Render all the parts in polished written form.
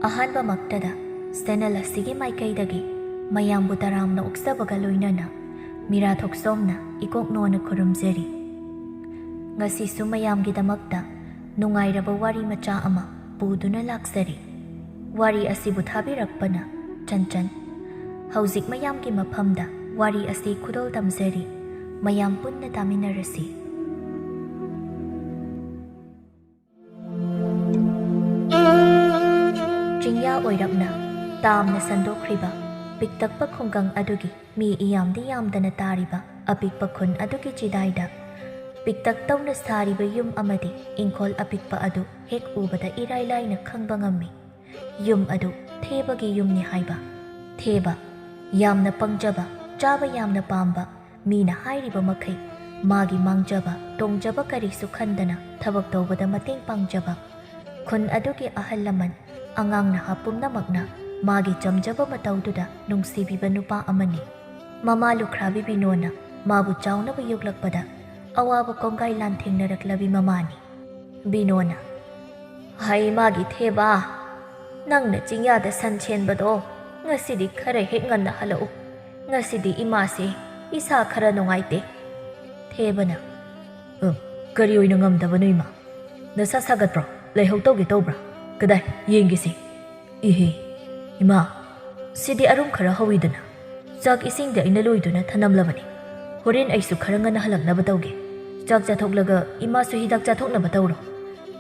ꯑꯍꯥꯟꯕꯃꯛꯇꯗ channel ꯑꯁꯤꯒꯤ ꯃꯥꯏꯀꯩꯗꯒꯤ ꯃꯌꯥꯝꯕꯨ ꯇꯔꯥꯝꯅ ꯑꯣꯛꯆꯕꯒ ꯂꯣꯏꯅꯅ ꯃꯤꯔꯥ ꯊꯣꯛꯆꯣꯝꯅ ꯏꯀꯣꯛꯅꯣꯅ ꯈꯨꯔꯨꯝꯖꯔꯤ꯫ ꯉꯁꯤꯁꯨ ꯃꯌꯥꯝꯒꯤꯗꯃꯛꯇ ꯅꯨꯡꯉꯥꯏꯔꯕ ꯋꯥꯔꯤ ꯃꯆꯥ ꯑꯃ ꯄꯨꯗꯨꯅ ꯂꯥꯛꯆꯔꯤ꯫ ꯋꯥꯔꯤ ꯑꯁꯤꯕꯨ ꯊꯥꯕꯤꯔꯛꯄꯅ ꯆꯟꯆꯟ꯫ ꯍꯧꯖꯤꯛ ꯃꯌꯥꯝꯒꯤ ꯃꯐꯝꯗ ꯋꯥꯔꯤ ꯑꯁꯤ ꯈꯨꯗꯣꯜ ꯇꯝꯖꯔꯤ꯫ ꯃꯌꯥꯝ ꯄꯨꯟꯅ ꯇꯥꯃꯤꯟꯅꯔꯁꯤ꯫ ꯆꯤꯡꯌꯥ ꯑꯣꯏꯔꯞꯅ ꯇꯥꯝꯅ ꯁꯟꯗꯣꯛꯈ꯭ꯔꯤꯕ ꯄꯤꯛꯇꯛꯄ ꯈꯨꯡꯒꯪ ꯑꯗꯨꯒꯤ ꯃꯤ ꯏꯌꯥꯝꯗꯤ ꯌꯥꯝꯗꯅ ꯇꯥꯔꯤꯕ ꯑꯄꯤꯛꯄ ꯈꯨꯟ ꯑꯗꯨꯒꯤ ꯆꯤꯗꯥꯏꯗ ꯄꯤꯛꯇꯛ ꯇꯧꯅ ꯁꯥꯔꯤꯕ ꯌꯨꯝ ꯑꯃꯗꯤ ꯏꯪꯈꯣꯜ ꯑꯄꯤꯛꯄ ꯑꯗꯨ ꯍꯦꯛ ꯎꯕꯗ ꯏꯔꯥꯏ ꯂꯥꯏꯅ ꯈꯪꯕ ꯉꯝꯃꯤ꯫ ꯌꯨꯝ ꯑꯗꯨ ꯊꯦꯕꯒꯤ ꯌꯨꯝꯅꯤ ꯍꯥꯏꯕ꯫ ꯊꯦꯕ ꯌꯥꯝꯅ ꯄꯪꯖꯕ, ꯆꯥꯕ ꯌꯥꯝꯅ ꯄꯥꯝꯕ, ꯃꯤꯅ ꯍꯥꯏꯔꯤꯕ ꯃꯈꯩ ꯃꯥꯒꯤ ꯃꯥꯡꯖꯕ ꯇꯣꯡꯖꯕ ꯀꯔꯤꯁꯨ ꯈꯟꯗꯅ ꯊꯕꯛ ꯇꯧꯕꯗ ꯃꯇꯦꯡ ꯄꯥꯡꯖꯕ, ꯈꯨꯟ ꯑꯗꯨꯒꯤ ꯑꯍꯜ ꯂꯃꯟ ꯑꯉꯥꯡ ꯅꯍꯥ ꯄꯨꯝꯅꯃꯛꯅ ꯃꯥꯒꯤ ꯆꯝꯖꯕ ꯃꯇꯧꯗꯨꯗ ꯅꯨꯡꯁꯤꯕꯤꯕ ꯅꯨꯄꯥ ꯑꯃꯅꯤ꯫ ꯃꯃꯥ ꯂꯨꯈ꯭ꯔꯥꯕꯤ ꯕꯤꯅꯣꯅ ꯃꯥꯕꯨ ꯆꯥꯎꯅꯕ ꯌꯣꯛꯂꯛꯄꯗ ꯑꯋꯥꯕ ꯀꯣꯡꯒꯥꯏ ꯂꯥꯟꯊꯦꯡꯅꯔꯛꯂꯕꯤ ꯃꯃꯥꯅꯤ꯫ ꯕꯤꯅꯣꯅ, "ꯍꯩ ꯃꯥꯒꯤ ꯊꯦꯕ, ꯅꯪꯅ ꯆꯤꯡꯌꯥꯗ ꯁꯟ ꯁꯦꯟꯕꯗꯣ ꯉꯁꯤꯗꯤ ꯈꯔ ꯍꯦꯛ ꯉꯟꯅ ꯍꯜꯂꯛꯎ꯫ ꯉꯁꯤꯗꯤ ꯏꯃꯥꯁꯦ ꯏꯁꯥ ꯈꯔ ꯅꯨꯡꯉꯥꯏꯇꯦ." ꯊꯦꯕꯅ, "ꯀꯔꯤ ꯑꯣꯏꯅ ꯉꯝꯗꯕꯅꯣ ꯏꯃꯥ? ꯅꯁꯥ ꯁꯥꯒꯠꯄ꯭ꯔꯣ? ꯂꯥꯏꯍꯧ ꯇꯧꯒꯦ ꯇꯧꯕ꯭ꯔꯥ? ꯀꯗꯥꯏ ꯌꯦꯡꯒꯦꯁꯤ? ꯏꯍꯦ ꯏꯃꯥ, ꯁꯤꯗꯤ ꯑꯔꯨꯝ ꯈꯔ ꯍꯧꯋꯤꯗꯅ ꯆꯥꯛ ꯏꯁꯤꯡꯗꯤ ꯑꯩꯅ ꯂꯣꯏꯗꯨꯅ ꯊꯅꯝꯂꯕꯅꯤ꯫ ꯍꯣꯔꯦꯟ ꯑꯩꯁꯨ ꯈꯔ ꯉꯟꯅ ꯍꯜꯂꯛꯅꯕ ꯇꯧꯒꯦ꯫ ꯆꯥꯛ ꯆꯥꯊꯣꯛꯂꯒ ꯏꯃꯥꯁꯨ ꯍꯤꯗꯥꯛ ꯆꯥꯊꯣꯛꯅꯕ ꯇꯧꯔꯣ꯫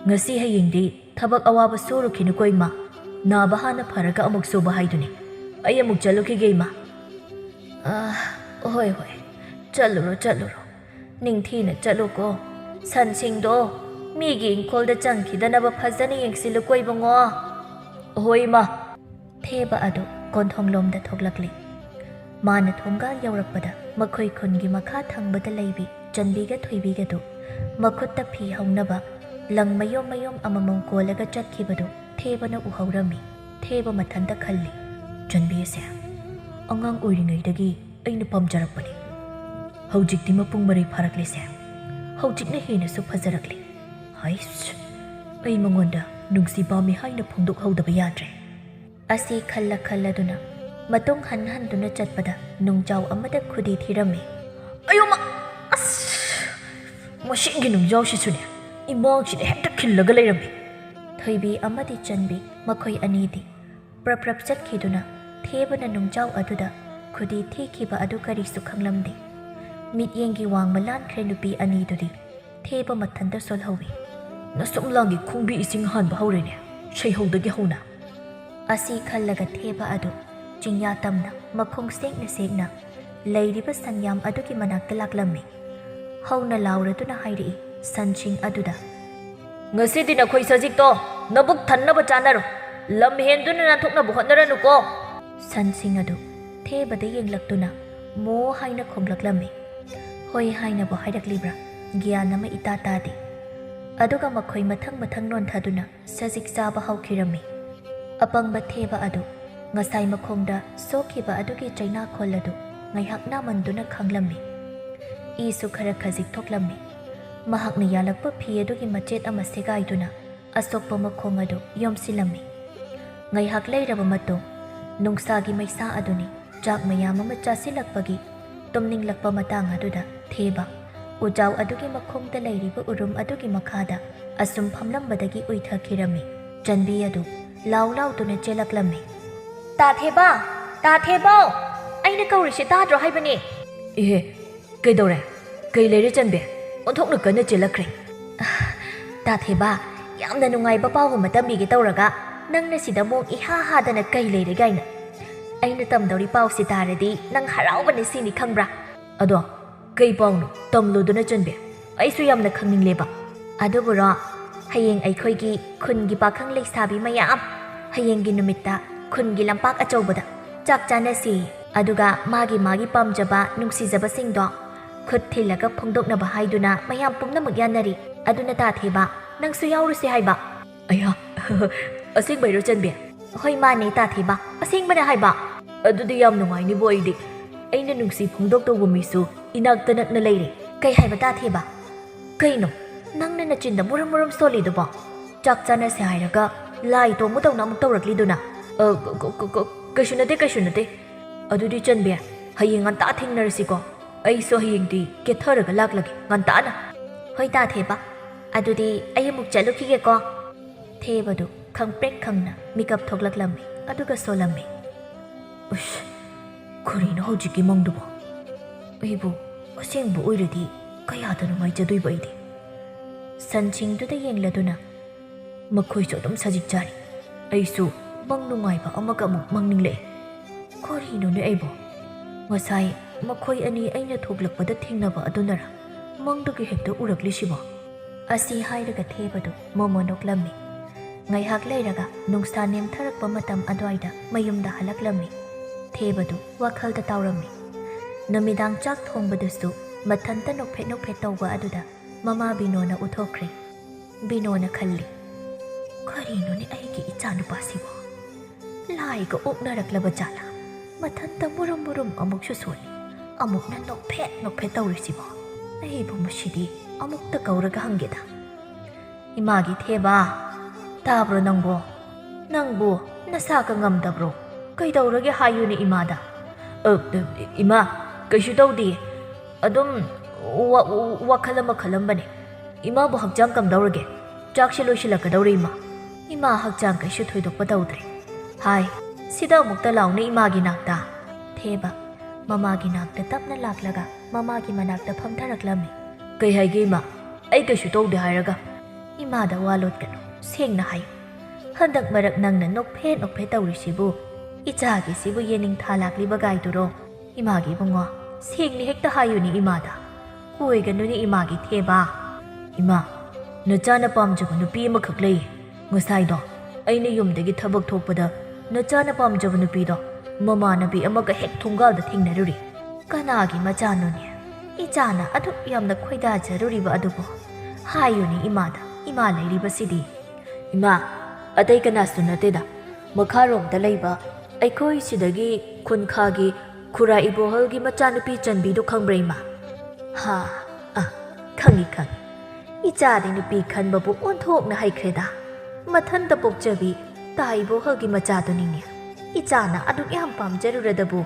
ꯉꯁꯤ ꯍꯌꯦꯡꯗꯤ ꯊꯕꯛ ꯑꯋꯥꯕ ꯁꯨꯔꯨꯈꯤꯅꯨꯀꯣ ꯏꯃꯥ. ꯅꯥꯕ ꯍꯥꯟꯅ ꯐꯔꯒ ꯑꯃꯨꯛ ꯁꯨꯕ ꯍꯥꯏꯗꯨꯅꯤ꯫ ꯑꯩ ꯑꯃꯨꯛ ꯆꯠꯂꯨꯈꯤꯒꯦ ꯏꯃꯥ." "ꯍꯣꯏ ꯍꯣꯏ, ꯆꯠꯂꯨꯔꯣ ꯆꯠꯂꯨꯔꯣ. ꯅꯤꯡꯊꯤꯅ ꯆꯠꯂꯨꯀꯣ. ꯁꯟꯁꯤꯡꯗꯣ ꯃꯤꯒꯤ ꯏꯪꯈꯣꯜꯗ ꯆꯪꯈꯤꯗꯅꯕ ꯐꯖꯅ ꯌꯦꯡꯁꯤꯜꯂꯨꯀꯣ ꯏꯕꯨꯡꯉꯣ." "ꯍꯣꯏ ꯏꯃꯥ." ꯊꯦꯕ ꯑꯗꯨ ꯀꯣꯟꯊꯣꯡꯂꯣꯝꯗ ꯊꯣꯛꯂꯛꯂꯤ꯫ ꯃꯥꯅ ꯊꯣꯡꯒꯥꯜ ꯌꯧꯔꯛꯄꯗ ꯃꯈꯣꯏ ꯈꯨꯟꯒꯤ ꯃꯈꯥ ꯊꯪꯕꯗ ꯂꯩꯕꯤ ꯆꯟꯕꯤꯒ ꯊꯣꯏꯕꯤꯒꯗꯨ ꯃꯈꯨꯠꯇ ꯐꯤ ꯍꯧꯅꯕ ꯂꯪ ꯃꯌꯣꯝ ꯃꯌꯣꯝ ꯑꯃꯃꯝ ꯀꯣꯜꯂꯒ ꯆꯠꯈꯤꯕꯗꯨ ꯊꯦꯕꯅ ꯎꯍꯧꯔꯝꯃꯤ꯫ ꯊꯦꯕ ꯃꯊꯟꯇ ꯈꯜꯂꯤ, ꯆꯟꯕꯤ ꯑꯁꯦ ꯑꯉꯥꯡ ꯑꯣꯏꯔꯤꯉꯩꯗꯒꯤ ꯑꯩꯅ ꯄꯥꯝꯖꯔꯛꯄꯅꯤ꯫ ꯍꯧꯖꯤꯛꯇꯤ ꯃꯄꯨꯡ ꯃꯔꯩ ꯐꯥꯔꯛꯂꯤꯁꯦ ꯍꯧꯖꯤꯛꯅ ꯍꯦꯟꯅꯁꯨ ꯐꯖꯔꯛꯂꯤ꯫ ꯍꯩꯁ, ꯑꯩ ꯃꯉꯣꯟꯗ ꯅꯨꯡꯁꯤ ꯄꯥꯝꯃꯤ ꯍꯥꯏꯅ ꯐꯣꯡꯗꯣꯛꯍꯧꯗꯕ ꯌꯥꯗ꯭ꯔꯦ." ꯑꯁꯤ ꯈꯜꯂꯗꯨꯅ ꯃꯇꯨꯡ ꯍꯟꯍꯟꯗꯨꯅ ꯆꯠꯄꯗ ꯅꯨꯡꯖꯥꯎ ꯑꯃꯗ ꯈꯨꯗꯤ ꯊꯤꯔꯝꯃꯤ꯫ "ꯑꯌꯣꯃ! ꯑꯁ! ꯃꯁꯤꯒꯤ ꯅꯨꯡꯖꯥꯎꯁꯤꯁꯨꯅꯦ ꯏꯃꯥꯡꯁꯤꯗ ꯍꯦꯛꯇ ꯈꯤꯜꯂꯒ ꯂꯩꯔꯝꯃꯤ." ꯊꯣꯏꯕꯤ ꯑꯃꯗꯤ ꯆꯟꯕꯤ ꯃꯈꯣꯏ ꯑꯅꯤꯗꯤ ꯄ꯭ꯔꯞ ꯆꯠꯈꯤꯗꯨꯅ ꯊꯦꯕꯅ ꯅꯨꯡꯖꯥꯎ ꯑꯗꯨꯗ ꯈꯨꯗꯤ ꯊꯤꯈꯤꯕ ꯑꯗꯨ ꯀꯔꯤꯁꯨ ꯈꯪꯂꯝꯗꯦ꯫ ꯃꯤꯠꯌꯦꯡꯒꯤ ꯋꯥꯡꯃ ಲಾꯟꯈ꯭ꯔꯦ ꯅꯨꯄꯤ ꯑꯅꯤꯗꯨꯗꯤ ꯊꯦꯕ ꯃꯊꯟꯇ ꯁꯣꯜꯍꯧꯏ꯫ "ꯅꯁꯨꯝꯂꯥꯡꯒꯤ ꯈꯣꯡꯕꯤ ꯏꯁꯤꯡ ꯍꯥꯟꯕ ꯍꯧꯔꯦꯅꯦ ꯁꯩꯍꯧꯗꯒꯤ ꯍꯧꯅ." ꯑꯁꯤ ꯈꯜꯂꯒ ꯊꯦꯕ ꯑꯗꯨ ꯆꯤꯡꯌꯥ ꯇꯝꯅ ꯃꯈꯣꯡ ꯁꯦꯛꯅ ꯁꯦꯛꯅ ꯂꯩꯔꯤꯕ ꯁꯟꯌꯥꯝ ꯑꯗꯨꯒꯤ ꯃꯅꯥꯛꯇ ꯂꯥꯛꯂꯝꯃꯤ꯫ ꯍꯧꯅ ꯂꯥꯎꯔꯗꯨꯅ ꯍꯥꯏꯔꯛꯏ ꯁꯟꯁꯤꯡ ꯑꯗꯨꯗ, "ꯉꯁꯤꯗꯤ ꯅꯈꯣꯏ ꯁꯖꯤꯛꯇꯣ ꯅꯕꯨꯛ ꯊꯟꯅꯕ ꯆꯥꯅꯔꯣ. ꯂꯝ ꯍꯦꯟꯗꯨꯅ ꯅꯥꯟꯊꯣꯛꯅꯕ ꯍꯣꯠꯅꯔꯅꯨꯀꯣ." ꯁꯟꯁꯤꯡ ꯑꯗꯨ ꯊꯦꯕꯗ ꯌꯦꯡꯂꯛꯇꯨꯅ ꯃꯣ ꯍꯥꯏꯅ ꯈꯣꯡꯂꯛꯂꯝꯃꯤ꯫ ꯍꯣꯏ ꯍꯥꯏꯅꯕꯨ ꯍꯥꯏꯔꯛꯂꯤꯕ꯭ꯔꯥ ꯒ꯭ꯌꯥꯟ ꯑꯃ ꯏꯇꯥ ꯇꯥꯗꯦ꯫ ꯑꯗꯨꯒ ꯃꯈꯣꯏ ꯃꯊꯪ ꯃꯊꯪ ꯅꯣꯟꯊꯗꯨꯅ ꯁꯖꯤꯛ ꯆꯥꯕ ꯍꯧꯈꯤꯔꯝꯃꯤ꯫ ꯑꯄꯪꯕ ꯊꯦꯕ ꯑꯗꯨ ꯉꯁꯥꯏ ꯃꯈꯣꯡꯗ ꯁꯣꯛꯈꯤꯕ ꯑꯗꯨꯒꯤ ꯆꯩꯅꯥꯈꯣꯜ ꯑꯗꯨ ꯉꯥꯏꯍꯥꯛ ꯅꯥꯃꯟꯗꯨꯅ ꯈꯪꯂꯝꯃꯤ꯫ ꯏꯁꯨ ꯈꯔ ꯈꯖꯤꯛ ꯊꯣꯛꯂꯝꯃꯤ꯫ ꯃꯍꯥꯛꯅ ꯌꯥꯜꯂꯛꯄ ꯐꯤ ꯑꯗꯨꯒꯤ ꯃꯆꯦꯠ ꯑꯃ ꯁꯦꯒꯥꯏꯗꯨꯅ ꯑꯁꯣꯛꯄ ꯃꯈꯣꯡ ꯑꯗꯨ ꯌꯣꯝꯁꯤꯜꯂꯝꯃꯤ꯫ ꯉꯥꯏꯍꯥꯛ ꯂꯩꯔꯕ ꯃꯇꯨꯡ ꯅꯨꯡꯁꯥꯒꯤ ꯃꯩꯁꯥ ꯑꯗꯨꯅꯤ ꯆꯥꯛ ꯃꯌꯥꯝ ꯑꯃ ꯆꯥꯁꯤꯜꯂꯛꯄꯒꯤ ꯇꯨꯝꯅꯤꯡꯂꯛꯄ ꯃꯇꯥꯡ ꯑꯗꯨꯗ ꯊꯦꯕ ꯎꯖꯥꯎ ꯑꯗꯨꯒꯤ ꯃꯈꯣꯡꯗ ꯂꯩꯔꯤꯕ ꯎꯔꯨꯝ ꯑꯗꯨꯒꯤ ꯃꯈꯥꯗ ꯑꯁꯨꯝ ꯐꯝꯂꯝꯕꯗꯒꯤ ꯎꯏꯊꯈꯤꯔꯝꯃꯤ꯫ ꯆꯟꯕꯤ ꯑꯗꯨ ꯂꯥꯎ ꯂꯥꯎꯗꯨꯅ ꯆꯦꯜꯂꯛꯂꯝꯃꯤ꯫ "ꯇꯥ ꯊꯦꯕ! ꯇꯥ ꯊꯦꯕꯧ! ꯑꯩꯅ ꯀꯧꯔꯤꯁꯤ ꯇꯥꯗ꯭ꯔꯣ ꯍꯥꯏꯕꯅꯤ." "ꯏꯍꯦ, ꯀꯩꯗꯧꯔꯦ? ꯀꯩ ꯂꯩꯔꯦ ꯆꯟꯕꯤ? ꯑꯣꯟꯊꯣꯛꯅ ꯀꯟꯅ ꯆꯦꯜꯂꯛꯈ꯭ꯔꯦ." "ꯇꯥ ꯊꯦꯕ, ꯌꯥꯝꯅ ꯅꯨꯡꯉꯥꯏꯕ ꯄꯥꯎ ꯑꯃ ꯇꯝꯕꯤꯒꯦ ꯇꯧꯔꯒ ꯅꯪꯅ ꯁꯤꯗ ꯃꯣꯡ ꯏꯍꯥ ꯍꯥꯗꯅ ꯀꯩ ꯂꯩꯔꯦ ꯒꯥꯏꯅ. ꯑꯩꯅ ꯇꯝꯗꯧꯔꯤ ꯄꯥꯎꯁꯤ ꯇꯥꯔꯗꯤ ꯅꯪ ꯍꯔꯥꯎꯕꯅ ꯁꯤꯅꯤ ꯈꯪꯕ꯭ꯔꯥ?" "ꯑꯗꯣ ꯀꯩ ꯄꯥꯎꯅꯣ? ꯇꯝꯂꯨꯗꯨꯅ ꯆꯟꯕꯤ. ꯑꯩꯁꯨ ꯌꯥꯝꯅ ꯈꯪꯅꯤꯡꯂꯦꯕ." "ꯑꯗꯨꯕꯨꯔꯣ, ꯍꯌꯦꯡ ꯑꯩꯈꯣꯏꯒꯤ ꯈꯨꯟꯒꯤ ꯄꯥꯈꯪ ꯂꯩꯁꯥꯕꯤ ꯃꯌꯥꯝ ꯍꯌꯦꯡꯒꯤ ꯅꯨꯃꯤꯠꯇ ꯈꯨꯟꯒꯤ ꯂꯝꯄꯥꯛ ꯑꯆꯧꯕꯗ ꯆꯥꯛ ꯆꯥꯅꯁꯤ. ꯑꯗꯨꯒ ꯃꯥꯒꯤ ꯄꯥꯝꯖꯕ ꯅꯨꯡꯁꯤꯖꯕꯁꯤꯡꯗꯣ ꯈꯨꯠ ꯊꯤꯜꯂꯒ ꯐꯣꯡꯗꯣꯛꯅꯕ ꯍꯥꯏꯗꯨꯅ ꯃꯌꯥꯝ ꯄꯨꯝꯅꯃꯛ ꯌꯥꯅꯔꯤ. ꯑꯗꯨꯅ ꯇꯥ ꯊꯦꯕ, ꯅꯪꯁꯨ ꯌꯥꯎꯔꯨꯁꯤ ꯍꯥꯏꯕ." "ꯑꯌꯥ, ꯑꯁꯦꯡꯕꯩꯔꯣ ꯆꯟꯕꯤ?" "ꯍꯣꯏ ꯃꯥꯅꯦ ꯇꯥ ꯊꯦꯕ, ꯑꯁꯦꯡꯕꯅ ꯍꯥꯏꯕ." "ꯑꯗꯨꯗꯤ ꯌꯥꯝ ꯅꯨꯡꯉꯥꯏꯅꯤꯕꯣ ꯑꯩꯗꯤ. ꯑꯩꯅ ꯅꯨꯡꯁꯤ ꯐꯣꯡꯗꯣꯛꯇꯧꯕ ꯃꯤꯁꯨ ꯏꯅꯥꯛꯇ ꯅꯛꯅ ꯂꯩꯔꯦ." "ꯀꯩ ꯍꯥꯏꯕ ꯇꯥ ꯊꯦꯕ? ꯀꯩꯅꯣ ꯅꯪꯅ ꯅꯆꯤꯟꯗ ꯃꯨꯔꯨꯝ ꯃꯨꯔꯨꯝ ꯁꯣꯜꯂꯤꯗꯨꯕꯣ? ꯆꯥꯛ ꯆꯥꯅꯁꯦ ꯍꯥꯏꯔꯒ ꯂꯥꯏ ꯇꯣꯡꯕꯗꯧꯅ ꯑꯃꯨꯛ ꯇꯧꯔꯛꯂꯤꯗꯨꯅ ꯀꯩꯁꯨ ꯅꯠꯇꯦ ꯑꯗꯨꯗꯤ ꯆꯟꯕꯤ ꯍꯌꯦꯡ ꯉꯟꯇꯥ ꯊꯦꯡꯅꯔꯁꯤꯀꯣ ꯑꯩꯁꯨ ꯍꯌꯦꯡꯗꯤ ꯀꯦꯊꯔꯒ ꯂꯥꯛꯂꯒꯦ ꯉꯟꯇꯥꯅ ꯍꯣꯏ ꯇꯥ ꯊꯦꯕ ꯑꯗꯨꯗꯤ ꯑꯩ ꯑꯃꯨꯛ ꯆꯠꯂꯨꯈꯤꯒꯦꯀꯣ ꯊꯦꯕꯗꯨ ꯈꯪꯄ꯭ꯔꯦꯛ ꯈꯪꯅ ꯃꯤꯀꯞ ꯊꯣꯛꯂꯛꯂꯝꯃꯤ ꯑꯗꯨꯒ ꯁꯣꯜꯂꯝꯃꯤ ꯎꯁ ꯀꯔꯤꯅꯣ ꯍꯧꯖꯤꯛꯀꯤ ꯃꯪꯗꯨꯕꯣ ꯑꯩꯕꯨ ꯑꯁꯦꯡꯕ ꯑꯣꯏꯔꯗꯤ ꯀꯌꯥꯗ ꯅꯨꯡꯉꯥꯏꯖꯗꯣꯏꯕ ꯑꯩꯗꯤ ꯁꯟꯁꯤꯡꯗꯨꯗ ꯌꯦꯡꯂꯗꯨꯅ ꯃꯈꯣꯏꯁꯨ ꯑꯗꯨꯝ ꯁꯖꯤꯛ ꯆꯥꯔꯤ ꯑꯩꯁꯨ ꯃꯪ ꯅꯨꯡꯉꯥꯏꯕ ꯑꯃꯒ ꯑꯃꯨꯛ ꯃꯪꯅꯤꯡꯂꯛꯑꯦ ꯀꯔꯤꯅꯣꯅꯦ ꯑꯩꯕꯨ ꯉꯁꯥꯏ ꯃꯈꯣꯏ ꯑꯅꯤ ꯑꯩꯅ ꯊꯣꯛꯂꯛꯄꯗ ꯊꯦꯡꯅꯕ ꯑꯗꯨꯅꯔ ꯃꯪꯗꯒꯤ ꯍꯦꯛꯇ ꯎꯔꯛꯂꯤꯁꯤꯕꯣ ꯑꯁꯤ ꯍꯥꯏꯔꯒ ꯊꯦꯕꯗꯨ ꯃꯣꯃꯣ ꯅꯣꯛꯂꯝꯃꯤ ꯉꯥꯏꯍꯥꯛ ꯂꯩꯔꯒ ꯅꯨꯡꯁꯥ ꯅꯦꯝꯊꯔꯛꯄ ꯃꯇꯝ ꯑꯗꯨꯋꯥꯏꯗ ꯃꯌꯨꯝꯗ ꯍꯜꯂꯛꯂꯝꯃꯤ ꯊꯦꯕꯗꯨ ꯋꯥꯈꯜꯗ ꯇꯥꯎꯔꯝꯃꯤ ꯅꯨꯃꯤꯗꯥꯡ ꯆꯥꯛ ꯊꯣꯡꯕꯗꯨꯁꯨ ꯃꯊꯟꯇ ꯅꯣꯛꯐꯦꯠ ꯇꯧꯕ ꯑꯗꯨꯗ ꯃꯃꯥ ꯕꯤꯅꯣꯅ ꯎꯠꯊꯣꯛꯈ꯭ꯔꯦ ꯕꯤꯅꯣꯅ ꯈꯜꯂꯤ ꯀꯔꯤꯅꯣꯅꯦ ꯑꯩꯒꯤ ꯏꯆꯥꯅꯨꯄꯥꯁꯤꯕꯣ ꯂꯥꯏꯒ ꯑꯣꯛꯅꯔꯛꯂꯕ ꯖꯥꯠꯂ ꯃꯊꯟꯇ ꯃꯨꯔꯨꯝ ꯑꯃꯨꯛꯁꯨ ꯁꯣꯜꯂꯤ ꯑꯃꯨꯛꯅ ꯅꯣꯛꯐꯦꯠ ꯇꯧꯔꯤꯁꯤꯕꯣ ꯑꯩꯕꯨ ꯃꯁꯤꯗꯤ ꯑꯃꯨꯛꯇ ꯀꯧꯔꯒ ꯍꯪꯒꯦꯗ ꯏꯃꯥꯒꯤ ꯊꯦꯕ ꯇꯥꯕ꯭ꯔꯣ ꯅꯪꯕꯨ ꯅꯁꯥꯒ ꯉꯝꯗꯕ꯭ꯔꯣ ꯀꯩꯗꯧꯔꯒꯦ ꯍꯥꯏꯌꯨꯅꯦ ꯏꯃꯥꯗ ꯏꯃꯥ ꯀꯩꯁꯨ ꯇꯧꯗꯦ ꯑꯗꯨꯝ ꯋꯥꯈꯜ ꯑꯃ ꯈꯜꯂꯝꯕꯅꯦ ꯏꯃꯥꯕꯨ ꯍꯛꯆꯥꯡ ꯀꯝꯗꯧꯔꯒꯦ ꯆꯥꯛꯁꯦ ꯂꯣꯏꯁꯤꯜꯂꯛꯀꯗꯧꯔꯦ ꯏꯃꯥ ꯍꯛꯆꯥꯡ ꯀꯩꯁꯨ ꯊꯣꯏꯗꯣꯛꯄ ꯇꯧꯗ꯭ꯔꯦ ꯍꯥꯏ ꯁꯤꯗ ꯑꯃꯨꯛꯇ ꯂꯥꯎꯅꯦ ꯏꯃꯥꯒꯤ ꯅꯥꯛꯇ ꯊꯦꯕ ꯃꯃꯥꯒꯤ ナꯛꯇ ꯇꯞꯅ ꯂꯥꯛꯂꯒ ꯃꯃꯥꯒꯤ ꯃꯅꯥꯛꯇ ꯐꯝꯊꯔꯛꯂꯝꯃꯤ ꯀꯩ ꯍꯥꯏꯒꯦ ꯏꯃꯥ ꯑꯩ ꯀꯩꯁꯨ ꯇꯧꯗꯦ ꯍꯥꯏꯔꯒ ꯏꯃꯥꯗ ꯋꯥ ꯂꯣꯠꯀꯅꯨ ꯁꯦꯡꯅ ꯍꯥꯏꯌꯨ ꯍꯟꯗꯛ ꯃꯔꯛ ꯅꯪꯅ ꯅꯣꯛꯐꯦꯠ ꯇꯧꯔꯤꯁꯤꯕꯨ ꯏꯆꯥꯒꯤꯁꯤꯕꯨ ꯌꯦꯅꯤꯡ ꯊꯥ ꯂꯥꯛꯂꯤꯕ ꯒꯥꯏꯗꯨꯔꯣ ꯏꯃꯥꯒꯤ ꯏꯕꯨꯡꯉꯣ ꯁꯦꯡꯅ ꯍꯦꯛꯇ ꯍꯥꯏꯌꯨꯅꯦ ꯏꯃꯥꯗ ꯀꯣꯏꯒꯅꯨꯅꯦ ꯏꯃꯥꯒꯤ ꯊꯦꯕ ꯏꯃꯥ ꯅꯆꯥꯅ ꯄꯥꯝꯖꯕ ꯅꯨꯄꯤ ꯑꯃꯈꯛ ꯂꯩꯌꯦ ꯉꯁꯥꯏꯗꯣ ꯑꯩꯅ ꯌꯨꯝꯗꯒꯤ ꯊꯕꯛ ꯊꯣꯛꯄꯗ ꯅꯆꯥꯅ ꯄꯥꯝꯖꯕ ꯅꯨꯄꯤꯗꯣ ꯃꯃꯥꯟꯅꯕꯤ ꯑꯃꯒ ꯍꯦꯛ ꯊꯣꯡꯒꯥꯜꯗ ꯊꯦꯡꯅꯔꯨꯔꯤ ꯀꯅꯥꯒꯤ ꯃꯆꯥꯅꯣꯅꯦ ꯏꯆꯥꯅ ꯑꯗꯨꯛ ꯌꯥꯝꯅ ꯈꯣꯏꯗꯥꯖꯔꯨꯔꯤꯕ ꯑꯗꯨꯕꯨ ꯍꯥꯏꯌꯨꯅꯦ ꯏꯃꯥꯗ ꯏꯃꯥ ꯂꯩꯔꯤꯕꯁꯤꯗꯤ ꯏꯃꯥ ꯑꯇꯩ ꯀꯅꯥꯁꯨ ꯅꯠꯇꯦꯗ ꯃꯈꯥꯔꯣꯝꯗ ꯂꯩꯕ ꯑꯩꯈꯣꯏ ꯁꯤꯗꯒꯤ ꯈꯨꯟꯈꯥꯒꯤ ꯈꯨꯔꯥ ꯏꯕꯣꯍꯜꯒꯤ ꯃꯆꯥꯅꯨꯄꯤ ꯆꯟꯕꯤꯗꯨ ꯈꯪꯕ꯭ꯔꯥ ꯏꯃꯥ ꯈꯪꯉꯤ ꯏꯆꯥꯗꯤ ꯅꯨꯄꯤ ꯈꯟꯕꯕꯨ ꯑꯣꯟꯊꯣꯛꯅ ꯍꯩꯈ꯭ꯔꯦꯗ ꯃꯊꯟꯇ ꯄꯣꯛꯆꯕꯤ ꯇꯥ ꯏꯕꯣꯍꯜꯒꯤ ꯃꯆꯥꯗꯨꯅꯤꯅꯦ ꯏꯆꯥꯅ ꯑꯗꯨꯛ ꯌꯥꯝ ꯄꯥꯝꯖꯔꯨꯔꯗꯕꯨ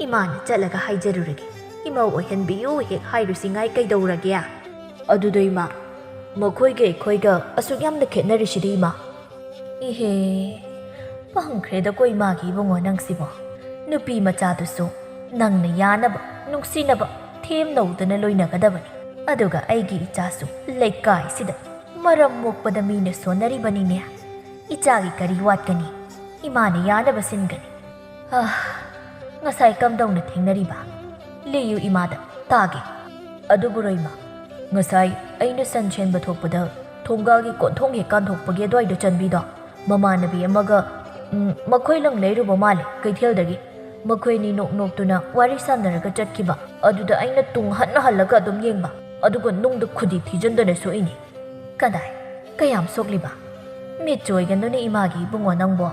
ꯏꯃꯥꯅ ꯆꯠꯂꯒ ꯍꯥꯏꯖꯔꯨꯔꯒꯦ ꯏꯃꯧ ꯑꯣꯏꯍꯟꯕꯤꯌꯨ ꯍꯦꯛ ꯍꯥꯏꯔꯨꯁꯤꯉꯥꯏ ꯀꯩꯗꯧꯔꯒꯦ ꯑꯗꯨꯗ ꯏꯃꯥ ꯃꯈꯣꯏꯒ ꯑꯩꯈꯣꯏꯒ ꯑꯁꯨꯛ ꯌꯥꯝꯅ ꯈꯦꯠꯅꯔꯤꯁꯤꯗꯤ ꯏꯃꯥ ꯏꯍꯦ ꯄꯪꯈ꯭ꯔꯦꯗꯀꯣ ꯏꯃꯥꯒꯤ ꯏꯕꯨꯡꯉꯣ ꯅꯪꯁꯤꯕꯣ ꯅꯨꯄꯤ ꯃꯆꯥꯗꯨꯁꯨ ꯅꯪꯅ ꯌꯥꯅꯕ ꯅꯨꯡꯁꯤꯅꯕ ꯊꯦꯝꯅꯧꯗꯅ ꯂꯣꯏꯅꯒꯗꯕꯅꯤ ꯑꯗꯨꯒ ꯑꯩꯒꯤ ꯏꯆꯥꯁꯨ ꯂꯩꯀꯥꯏꯁꯤꯗ ꯃꯔꯝ ꯃꯣꯛꯄꯗ ꯃꯤꯅ ꯁꯣꯟꯅꯔꯤꯕꯅꯤꯅꯦ ꯏꯆꯥꯒꯤ ꯀꯔꯤ ꯋꯥꯠꯀꯅꯤ ꯏꯃꯥꯅ ꯌꯥꯅꯕ ꯁꯤꯟꯒꯅꯤ ꯉꯁꯥꯏ ꯀꯝꯗꯧꯅ ꯊꯦꯡꯅꯔꯤꯕ ꯂꯤꯌꯨ ꯏꯃꯥꯗ ꯇꯥꯒꯦ ꯑꯗꯨꯕꯨꯔꯣ ꯏꯃꯥ ꯉꯁꯥꯏ ꯑꯩꯅ ꯁꯟ ꯁꯦꯟꯕ ꯊꯣꯛꯄꯗ ꯊꯣꯡꯒꯥꯜꯒꯤ ꯀꯣꯟꯊꯣꯡ ꯍꯦꯛ ꯀꯥꯟꯊꯣꯛꯄꯒꯤ ꯑꯗꯨꯋꯥꯏꯗ ꯆꯟꯕꯤꯗꯣ ꯃꯃꯥꯟꯅꯕꯤ ꯑꯃꯒ ꯃꯈꯣꯏ ꯂꯪ ꯂꯩꯔꯨꯕ ꯃꯥꯜꯂꯦ ꯀꯩꯊꯦꯜꯗꯒꯤ ꯃꯈꯣꯏꯅꯤ ꯅꯣꯛꯅꯣꯛꯇꯨꯅ ꯋꯥꯔꯤ ꯁꯥꯟꯅꯔꯒ ꯆꯠꯈꯤꯕ ꯑꯗꯨꯗ ꯑꯩꯅ ꯇꯨꯡ ꯍꯜꯂꯒ ꯑꯗꯨꯝ ꯌꯦꯡꯕ ꯑꯗꯨꯒ ꯅꯨꯡꯗ ꯈꯨꯗꯤ ꯊꯤꯖꯤꯟꯗꯅ ꯁꯣꯛꯏꯅꯤ ꯀꯗꯥꯏ ꯀꯌꯥꯝ ꯁꯣꯛꯂꯤꯕ ꯃꯤꯠ ꯆꯣꯏꯒꯅꯨꯅꯦ ꯏꯃꯥꯒꯤ ꯏꯕꯨꯡꯉꯣ ꯅꯪꯕꯣ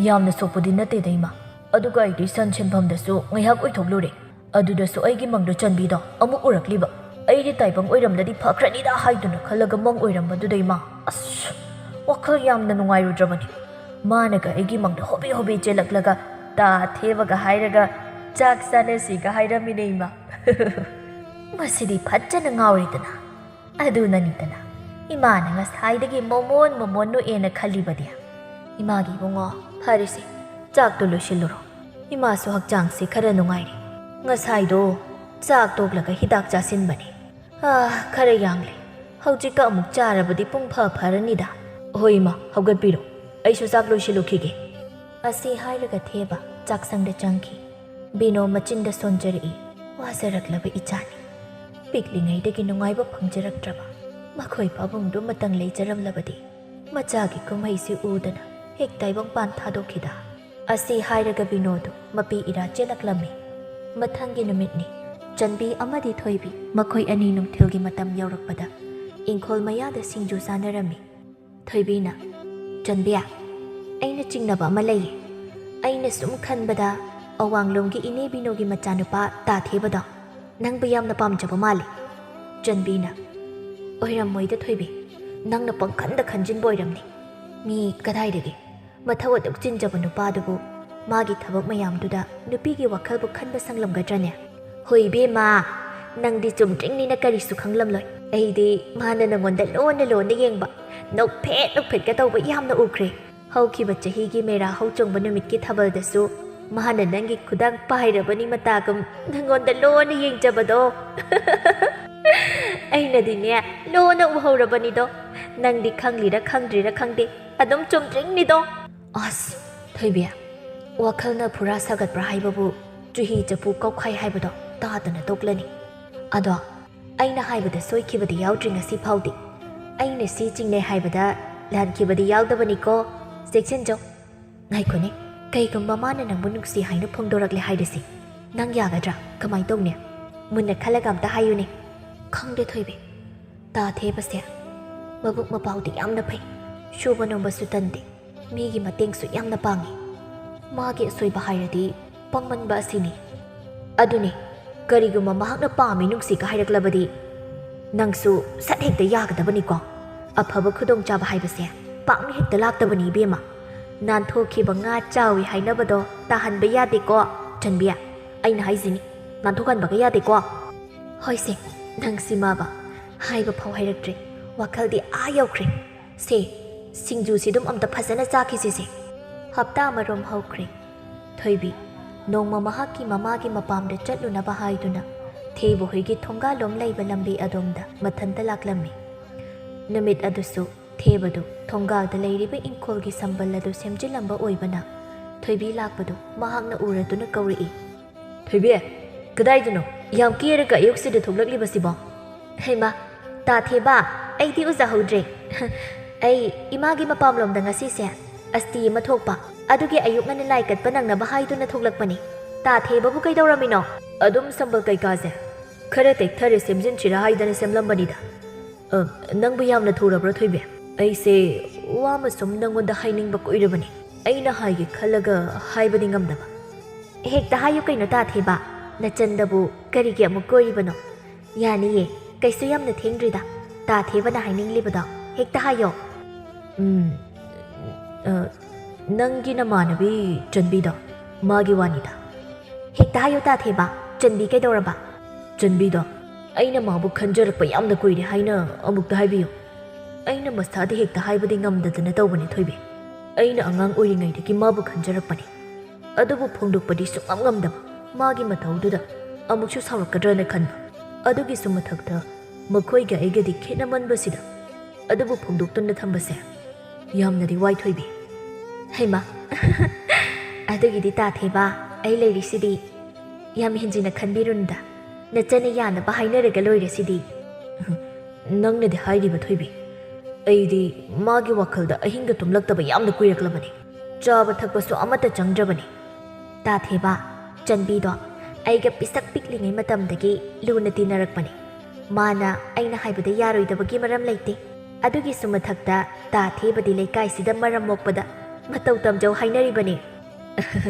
ꯌꯥꯝꯅ ꯁꯣꯛꯄꯗꯤ ꯅꯠꯇꯦꯗ ꯏꯃꯥ ꯑꯗꯨꯒ ꯑꯩꯗꯤ ꯁꯟ ꯁꯦꯟꯐꯝꯗꯁꯨ ꯉꯥꯏꯍꯥꯛ ꯑꯣꯏꯊꯣꯛꯂꯨꯔꯦ ꯑꯗꯨꯗꯁꯨ ꯑꯩꯒꯤ ꯃꯪꯗ ꯆꯟꯕꯤꯗꯣ ꯑꯃꯨꯛ ꯎꯔꯛꯂꯤꯕ ꯑꯩꯗꯤ ꯇꯥꯏꯕꯪ ꯑꯣꯏꯔꯝꯗꯗꯤ ꯐꯈ꯭ꯔꯅꯤꯗ ꯍꯥꯏꯗꯨꯅ ꯈꯜꯂꯒ ꯃꯪ ꯑꯣꯏꯔꯝꯕꯗꯨꯗ ꯏꯃꯥ ꯑꯁ ꯋꯥꯈꯜ ꯌꯥꯝꯅ ꯅꯨꯡꯉꯥꯏꯔꯨꯗ꯭ꯔꯕꯅꯤ ꯃꯥꯅꯒ ꯑꯩꯒꯤ ꯃꯪꯗ ꯍꯣꯕꯦ ꯆꯦꯜꯂꯛꯂꯒ ꯇꯥ ꯊꯦꯕꯒ ꯍꯥꯏꯔꯒ ꯆꯥꯛ ꯆꯥꯅꯁꯤꯒ ꯍꯥꯏꯔꯝꯃꯤꯅꯦ ꯏꯃꯥ ꯃꯁꯤꯗꯤ ꯐꯖꯅ ꯉꯥꯎꯔꯤꯗꯅ ꯑꯗꯨꯅꯅꯤꯗꯅ ꯏꯃꯥꯅ ꯉꯁꯥꯏꯗꯒꯤ ꯃꯣꯃꯣꯟ ꯅꯣꯛꯑꯦꯅ ꯈꯜꯂꯤꯕꯗꯤ ꯏꯃꯥꯒꯤ ꯏꯕꯨꯡꯉꯣ ꯐꯔꯦꯁꯦ ꯆꯥꯛꯇꯣ ꯂꯣꯏꯁꯤꯜꯂꯨꯔꯣ ꯏꯃꯥꯁꯨ ꯍꯛꯆꯥꯡꯁꯦ ꯈꯔ ꯅꯨꯡꯉꯥꯏꯔꯦ ꯉꯁꯥꯏꯗꯣ ꯆꯥꯛ ꯇꯣꯛꯂꯒ ꯍꯤꯗꯥꯛ ꯆꯥꯁꯤꯟꯕꯅꯦ ꯈꯔ ꯌꯥꯡꯂꯦ ꯍꯧꯖꯤꯛꯀ ꯑꯃꯨꯛ ꯆꯥꯔꯕꯗꯤ ꯄꯨꯡ ꯐꯔꯅꯤꯗ ꯍꯣꯏ ꯏꯃꯥ ꯍꯧꯒꯠꯄꯤꯔꯣ ꯑꯩꯁꯨ ꯆꯥꯛ ꯂꯣꯏꯁꯤꯜꯂꯨꯈꯤꯒꯦ ꯑꯁꯤ ꯍꯥꯏꯔꯒ ꯊꯦꯕ ꯆꯥꯛꯁꯪꯗ ꯆꯪꯈꯤ ꯕꯤꯅꯣ ꯃꯆꯤꯟꯗ ꯁꯣꯟꯖꯔꯛꯏ ꯋꯥꯖꯔꯛꯂꯕ ꯏꯆꯥꯅꯤ ꯄꯤꯛꯂꯤꯉꯩꯗꯒꯤ ꯅꯨꯡꯉꯥꯏꯕ ꯐꯪꯖꯔꯛꯇ꯭ꯔꯕ ꯃꯈꯣꯏ ꯄꯥꯕꯨꯡꯗꯨ ꯃꯇꯪ ꯂꯩꯖꯔꯝꯂꯕꯗꯤ ꯃꯆꯥꯒꯤ ꯀꯨꯝꯍꯩꯁꯤ ꯎꯗꯅ ꯍꯦꯛ ꯇꯥꯏꯕꯪꯄꯥꯟ ꯊꯥꯗꯣꯛꯈꯤꯗ ꯑꯁꯤ ꯍꯥꯏꯔꯒ ꯕꯤꯅꯣꯗꯨ ꯃꯄꯤ ꯏꯔꯥ ꯆꯦꯜꯂꯛꯂꯝꯃꯤ ꯃꯊꯪꯒꯤ ꯅꯨꯃꯤꯠꯅꯤ ꯆꯟꯕꯤ ꯑꯃꯗꯤ ꯊꯣꯏꯕꯤ ꯃꯈꯣꯏ ꯑꯅꯤ ꯅꯨꯡꯊꯤꯜꯒꯤ ꯃꯇꯝ ꯌꯧꯔꯛꯄꯗ ꯏꯪꯈꯣꯜ ꯃꯌꯥꯗ ꯁꯤꯡꯖꯨ ꯆꯥꯅꯔꯝꯃꯤ ꯊꯣꯏꯕꯤꯅ ꯆꯟꯕꯤ ꯑꯩꯅ ꯆꯤꯡꯅꯕ ꯑꯃ ꯂꯩꯌꯦ ꯑꯩꯅ ꯁꯨꯝ ꯈꯟꯕꯗ ꯑꯋꯥꯡꯂꯣꯝꯒꯤ ꯏꯅꯦ ꯕꯤꯅꯣꯒꯤ ꯃꯆꯥꯅꯨꯄꯥ ꯇꯥꯊꯦꯕꯗꯣ ꯅꯪꯕꯨ ꯌꯥꯝꯅ ꯄꯥꯝꯖꯕ ꯃꯥꯜꯂꯤ ꯆꯟꯕꯤꯅ ꯑꯣꯏꯔꯝꯃꯣꯏꯗ ꯊꯣꯏꯕꯤ ꯅꯪꯅ ꯄꯪꯈꯟꯗ ꯈꯟꯖꯤꯟꯕ ꯑꯣꯏꯔꯝꯅꯤ ꯃꯤ ꯀꯗꯥꯏꯗꯒꯤ ꯃꯊꯧ ꯑꯗꯨꯛ ꯆꯤꯟꯖꯕ ꯅꯨꯄꯥꯗꯨꯕꯨ ꯃꯥꯒꯤ ꯊꯕꯛ ꯃꯌꯥꯝꯗꯨꯗ ꯅꯨꯄꯤꯒꯤ ꯋꯥꯈꯜꯕꯨ ꯈꯟꯕ ꯁꯪꯂꯝꯒꯗ꯭ꯔꯅꯦ? ꯍꯣꯏ ꯏꯕꯦꯝꯃ, ꯅꯪꯗꯤ ꯆꯨꯝꯗ꯭ꯔꯤꯡꯅꯤꯅ ꯀꯔꯤꯁꯨ ꯈꯪꯂꯝꯂꯣꯏ. ꯑꯩꯗꯤ ꯃꯥꯅ ꯅꯪꯉꯣꯟꯗ ꯂꯣꯟꯅ ꯂꯣꯟꯅ ꯌꯦꯡꯕ, ꯅꯣꯛꯐꯦꯠꯀ ꯇꯧꯕ ꯌꯥꯝꯅ ꯎꯈ꯭ꯔꯦ. ꯍꯧꯈꯤꯕ ꯆꯍꯤꯒꯤ ꯃꯦꯔꯥ ꯍꯧꯆꯣꯡꯕ ꯅꯨꯃꯤꯠꯀꯤ ꯊꯥꯕꯜꯗꯁꯨ ꯃꯥꯅ ꯅꯪꯒꯤ ꯈꯨꯗꯥꯡ ꯄꯥꯏꯔꯕꯅꯤ ꯃꯇꯥꯒꯨꯝ ꯅꯪꯉꯣꯟꯗ ꯂꯣꯟꯅ ꯌꯦꯡꯖꯕꯗꯣ. ꯑꯩꯅꯗꯤꯅꯦ ꯂꯣꯟꯅ ꯎꯍꯧꯔꯕꯅꯤꯗꯣ. ꯅꯪꯗꯤ ꯈꯪꯂꯤꯔ ꯈꯪꯗ꯭ꯔꯤꯔ ꯈꯪꯗꯦ, ꯑꯗꯨꯝ ꯆꯨꯝꯗ꯭ꯔꯤꯡꯅꯤꯗꯣ. ꯑꯁ ꯊꯣꯏꯕꯤ, ꯋꯥꯈꯜꯅ ꯐꯨꯔꯥ ꯁꯥꯒꯠꯄ꯭ꯔꯥ ꯍꯥꯏꯕꯕꯨ ꯆꯨꯍꯤ ꯆꯐꯨ ꯀꯧꯈꯥꯏ ꯍꯥꯏꯕꯗꯣ ꯇꯥꯗꯅ ꯇꯣꯛꯂꯅꯤ. ꯑꯗꯣ ꯑꯩꯅ ꯍꯥꯏꯕꯗ ꯁꯣꯏꯈꯤꯕꯗꯤ ꯌꯥꯎꯗ꯭ꯔꯤ ꯉꯁꯤ ꯐꯥꯎꯗꯤ. ꯑꯩꯅ ꯁꯤ ꯆꯤꯡꯅꯩ ꯍꯥꯏꯕꯗ ꯂꯥꯟꯈꯤꯕꯗꯤ ꯌꯥꯎꯗꯕꯅꯤꯀꯣ. ꯆꯦꯛꯁꯤꯟꯖꯧ. ꯉꯥꯏꯈꯣꯅꯦ, ꯀꯩꯒꯨꯝꯕ ꯃꯥꯅ ꯅꯪꯕꯨ ꯅꯨꯡꯁꯤ ꯍꯥꯏꯅ ꯐꯣꯡꯗꯣꯔꯛꯂꯦ ꯍꯥꯏꯔꯁꯤ, ꯅꯪ ꯌꯥꯒꯗ꯭ꯔꯥ? ꯀꯃꯥꯏ ꯇꯧꯅꯤ? ꯃꯨꯟꯅ ꯈꯜꯂꯒ ꯑꯝꯇ ꯍꯥꯏꯌꯨꯅꯦ. ꯈꯪꯗꯦ ꯊꯣꯏꯕꯤ, ꯇꯥꯊꯦꯕꯁꯦ ꯃꯕꯨꯛ ꯃꯄꯥꯎꯗꯤ ꯌꯥꯝꯅ ꯐꯩ, ꯁꯨꯕ ꯅꯣꯝꯕꯁꯨ ꯇꯟꯗꯦ, ꯃꯤꯒꯤ ꯃꯇꯦꯡꯁꯨ ꯌꯥꯝꯅ ꯄꯥꯡꯉꯤ. ꯃꯥꯒꯤ ꯑꯁꯣꯏꯕ ꯍꯥꯏꯔꯗꯤ ꯄꯪꯃꯟꯕ ꯑꯁꯤꯅꯤ. ꯑꯗꯨꯅꯤ, ꯀꯔꯤꯒꯨꯝꯕ ꯃꯍꯥꯛꯅ ꯄꯥꯝꯃꯤ ꯅꯨꯡꯁꯤꯒ ꯍꯥꯏꯔꯛꯂꯕꯗꯤ ꯅꯪꯁꯨ ꯁꯠ ꯍꯦꯛꯇ ꯌꯥꯒꯗꯕꯅꯤꯀꯣ. ꯑꯐꯕ ꯈꯨꯗꯣꯡꯆꯥꯕ ꯍꯥꯏꯕꯁꯦ ꯄꯥꯛꯅ ꯍꯦꯛꯇ ꯂꯥꯛꯇꯕꯅꯤ ꯏꯕꯦꯝꯃ. ꯅꯥꯟꯊꯣꯛꯈꯤꯕ ꯉꯥ ꯆꯥꯎꯏ ꯍꯥꯏꯅꯕꯗꯣ ꯇꯥꯍꯟꯕ ꯌꯥꯗꯦꯀꯣ ꯆꯟꯕꯤ. ꯑꯩꯅ ꯍꯥꯏꯁꯤꯅꯤ, ꯅꯥꯟꯊꯣꯛꯍꯟꯕꯒ ꯌꯥꯗꯦꯀꯣ. ꯍꯣꯏꯁꯦ, ꯅꯪ ꯁꯤꯃꯥꯕ ꯍꯥꯏꯕ ꯐꯥꯎ ꯍꯥꯏꯔꯛꯇ꯭ꯔꯦ, ꯋꯥꯈꯜꯗꯤ ꯌꯧꯈ꯭ꯔꯦ. ꯁꯦ, ꯁꯤꯡꯖꯨꯁꯤ ꯑꯗꯨꯝ ꯑꯝꯇ ꯐꯖꯅ ꯆꯥꯈꯤꯁꯤꯁꯦ. ꯍꯞꯇꯥ ꯑꯃꯔꯣꯝ ꯍꯧꯈ꯭ꯔꯦ. ꯊꯣꯏꯕꯤ ꯅꯣꯡꯃ ꯃꯍꯥꯛꯀꯤ ꯃꯃꯥꯒꯤ ꯃꯄꯥꯝꯗ ꯆꯠꯂꯨꯅꯕ ꯍꯥꯏꯗꯨꯅ ꯊꯦꯕ ꯍꯣꯏꯒꯤ ꯊꯣꯡꯒꯥꯜꯂꯣꯝ ꯂꯩꯕ ꯂꯝꯕꯤ ꯑꯗꯣꯝꯗ ꯃꯊꯟꯇ ꯂꯥꯛꯂꯝꯃꯤ. ꯅꯨꯃꯤꯠ ꯑꯗꯨꯁꯨ ꯊꯦꯕꯗꯨ ꯊꯣꯡꯒꯥꯜꯗ ꯂꯩꯔꯤꯕ ꯏꯪꯈꯣꯜꯒꯤ ꯁꯝꯕꯜ ꯑꯗꯨ ꯁꯦꯝꯖꯤꯜꯂꯝꯕ ꯑꯣꯏꯕꯅ ꯊꯣꯏꯕꯤ ꯂꯥꯛꯄꯗꯨ ꯃꯍꯥꯛꯅ ꯎꯔꯗꯨꯅ ꯀꯧꯔꯛꯏ. ꯊꯣꯏꯕꯤ, ꯀꯗꯥꯏꯗꯅꯣ ꯌꯥꯝ ꯀꯦꯔꯒ ꯑꯌꯨꯛꯁꯤꯗ ꯊꯣꯛꯂꯛꯂꯤꯕꯁꯤꯕꯣ? ꯍꯩꯃꯥ, ꯇꯥꯊꯦꯕ, ꯑꯩꯗꯤ ꯎꯖꯍꯧꯗ꯭ꯔꯦ. ꯑꯩ ꯏꯃꯥꯒꯤ ꯃꯄꯥꯝꯂꯣꯝꯗ ꯉꯁꯤꯁꯦ ꯑꯁꯇꯤ ꯑꯃ ꯊꯣꯛꯄ, ꯑꯗꯨꯒꯤ ꯑꯌꯨꯛ ꯉꯟꯅ ꯂꯥꯏ ꯀꯠꯄ ꯅꯪꯅꯕ ꯍꯥꯏꯗꯨꯅ ꯊꯣꯛꯂꯛꯄꯅꯤ. ꯇꯥꯊꯦꯕꯕꯨ ꯀꯩꯗꯧꯔꯝꯃꯤꯅꯣ? ꯑꯗꯨꯝ ꯁꯝꯕꯜ ꯀꯩꯀꯥꯁꯦ ꯈꯔ ꯇꯦꯛꯊꯔꯦ ꯁꯦꯝꯖꯤꯟꯁꯤꯔꯥ ꯍꯥꯏꯗꯅ ꯁꯦꯝꯂꯝꯕꯅꯤꯗ. ꯅꯪꯕꯨ ꯌꯥꯝꯅ ꯊꯨꯔꯕ꯭ꯔꯥ ꯊꯣꯏꯕꯤ? ꯑꯩꯁꯦ ꯋꯥ ꯑꯃ ꯁꯨꯝ ꯅꯪꯉꯣꯟꯗ ꯍꯥꯏꯅꯤꯡꯕ ꯀꯨꯏꯔꯕꯅꯤ. ꯑꯩꯅ ꯍꯥꯏꯒꯦ ꯈꯜꯂꯒ ꯍꯥꯏꯕꯗꯤ ꯉꯝꯗꯕ. ꯍꯦꯛꯇ ꯍꯥꯏꯌꯨ ꯀꯩꯅꯣ ꯇꯥꯊꯦꯕ, ꯅꯆꯟꯗꯕꯨ ꯀꯔꯤꯒꯤ ꯑꯃꯨꯛ ꯀꯣꯏꯔꯤꯕꯅꯣ? ꯌꯥꯅꯤꯌꯦ, ꯀꯩꯁꯨ ꯌꯥꯝꯅ ꯊꯦꯡꯗ꯭ꯔꯤꯗ. ꯇꯥꯊꯦꯕꯅ ꯍꯥꯏꯅꯤꯡꯂꯤꯕꯗꯣ ꯍꯦꯛꯇ ꯍꯥꯏꯌꯣ. ꯅꯪꯒꯤ ꯅꯃꯥꯟꯅꯕꯤ ꯆꯟꯕꯤꯗꯣ, ꯃꯥꯒꯤ ꯋꯥꯅꯤꯗ. ꯍꯦꯛꯇ ꯍꯥꯏꯌꯣ ꯇꯥꯊꯦꯕ, ꯆꯟꯕꯤ ꯀꯩꯗꯧꯔꯕ? ꯆꯟꯕꯤꯗꯣ ꯑꯩꯅ ꯃꯥꯕꯨ ꯈꯟꯖꯔꯛꯄ ꯌꯥꯝꯅ ꯀꯨꯏꯔꯦ ꯍꯥꯏꯅ ꯑꯃꯨꯛꯇ ꯍꯥꯏꯕꯤꯌꯨ. ꯑꯩꯅ ꯃꯁꯥꯗ ꯍꯦꯛꯇ ꯍꯥꯏꯕꯗꯤ ꯉꯝꯗꯗꯅ ꯇꯧꯕꯅꯤ ꯊꯣꯏꯕꯤ. ꯑꯩꯅ ꯑꯉꯥꯡ ꯑꯣꯏꯔꯤꯉꯩꯗꯒꯤ ꯃꯥꯕꯨ ꯈꯟꯖꯔꯛꯄꯅꯤ, ꯑꯗꯨꯕꯨ ꯐꯣꯡꯗꯣꯛꯄꯗꯤ ꯁꯨꯡꯉꯝ ꯉꯝꯗꯕ. ꯃꯥꯒꯤ ꯃꯇꯧꯗꯨꯗ ꯑꯃꯨꯛꯁꯨ ꯁꯥꯎꯔꯛꯀꯗ꯭ꯔꯅ ꯈꯟꯕ. ꯑꯗꯨꯒꯤꯁꯨ ꯃꯊꯛꯇ ꯃꯈꯣꯏꯒ ꯑꯩꯒꯗꯤ ꯈꯦꯠꯅꯃꯟꯕꯁꯤꯗ ꯑꯗꯨꯕꯨ ꯐꯣꯡꯗꯣꯛꯇꯨꯅ ꯊꯝꯕꯁꯦ ꯌꯥꯝꯅꯗꯤ ꯋꯥꯏ ꯊꯣꯏꯕꯤ. ꯍꯩꯃꯥ, ꯑꯗꯨꯒꯤꯗꯤ ꯇꯥꯊꯦꯕ, ꯑꯩ ꯂꯩꯔꯤꯁꯤꯗꯤ. ꯌꯥꯝ ꯍꯦꯟꯖꯤꯟꯅ ꯈꯟꯕꯤꯔꯨꯅꯨꯗ, ꯅꯆꯟꯅ ꯌꯥꯅꯕ ꯍꯥꯏꯅꯔꯒ ꯂꯣꯏꯔꯁꯤꯗꯤ. ꯅꯪꯅꯗꯤ ꯍꯥꯏꯔꯤꯕ ꯊꯣꯏꯕꯤ. ꯑꯩꯗꯤ ꯃꯥꯒꯤ ꯋꯥꯈꯜꯗ ꯑꯍꯤꯡꯒ ꯇꯨꯝꯂꯛꯇꯕ ꯌꯥꯝꯅ ꯀꯨꯏꯔꯛꯂꯕꯅꯤ. ꯆꯥꯕ ꯊꯛꯄꯁꯨ ꯑꯃꯠꯇ ꯆꯪꯗ꯭ꯔꯕꯅꯤ. ꯇꯥꯊꯦꯕ, ꯆꯟꯕꯤꯗꯣ ꯑꯩꯒ ꯄꯤꯁꯛ ꯄꯤꯛꯂꯤꯉꯩ ꯃꯇꯝꯗꯒꯤ ꯂꯨꯅ ꯇꯤꯟꯅꯔꯛꯄꯅꯤ. ꯃꯥꯅ ꯑꯩꯅ ꯍꯥꯏꯕꯗ ꯌꯥꯔꯣꯏꯗꯕꯒꯤ ꯃꯔꯝ ꯂꯩꯇꯦ. ꯑꯗꯨꯒꯤꯁꯨ ꯃꯊꯛꯇ ꯇꯥꯊꯦꯕꯗꯤ ꯂꯩꯀꯥꯏꯁꯤꯗ ꯃꯔꯝ ꯃꯣꯛꯄꯗ ꯃꯇꯧ ꯇꯝꯖꯧ ꯍꯥꯏꯅꯔꯤꯕꯅꯤ.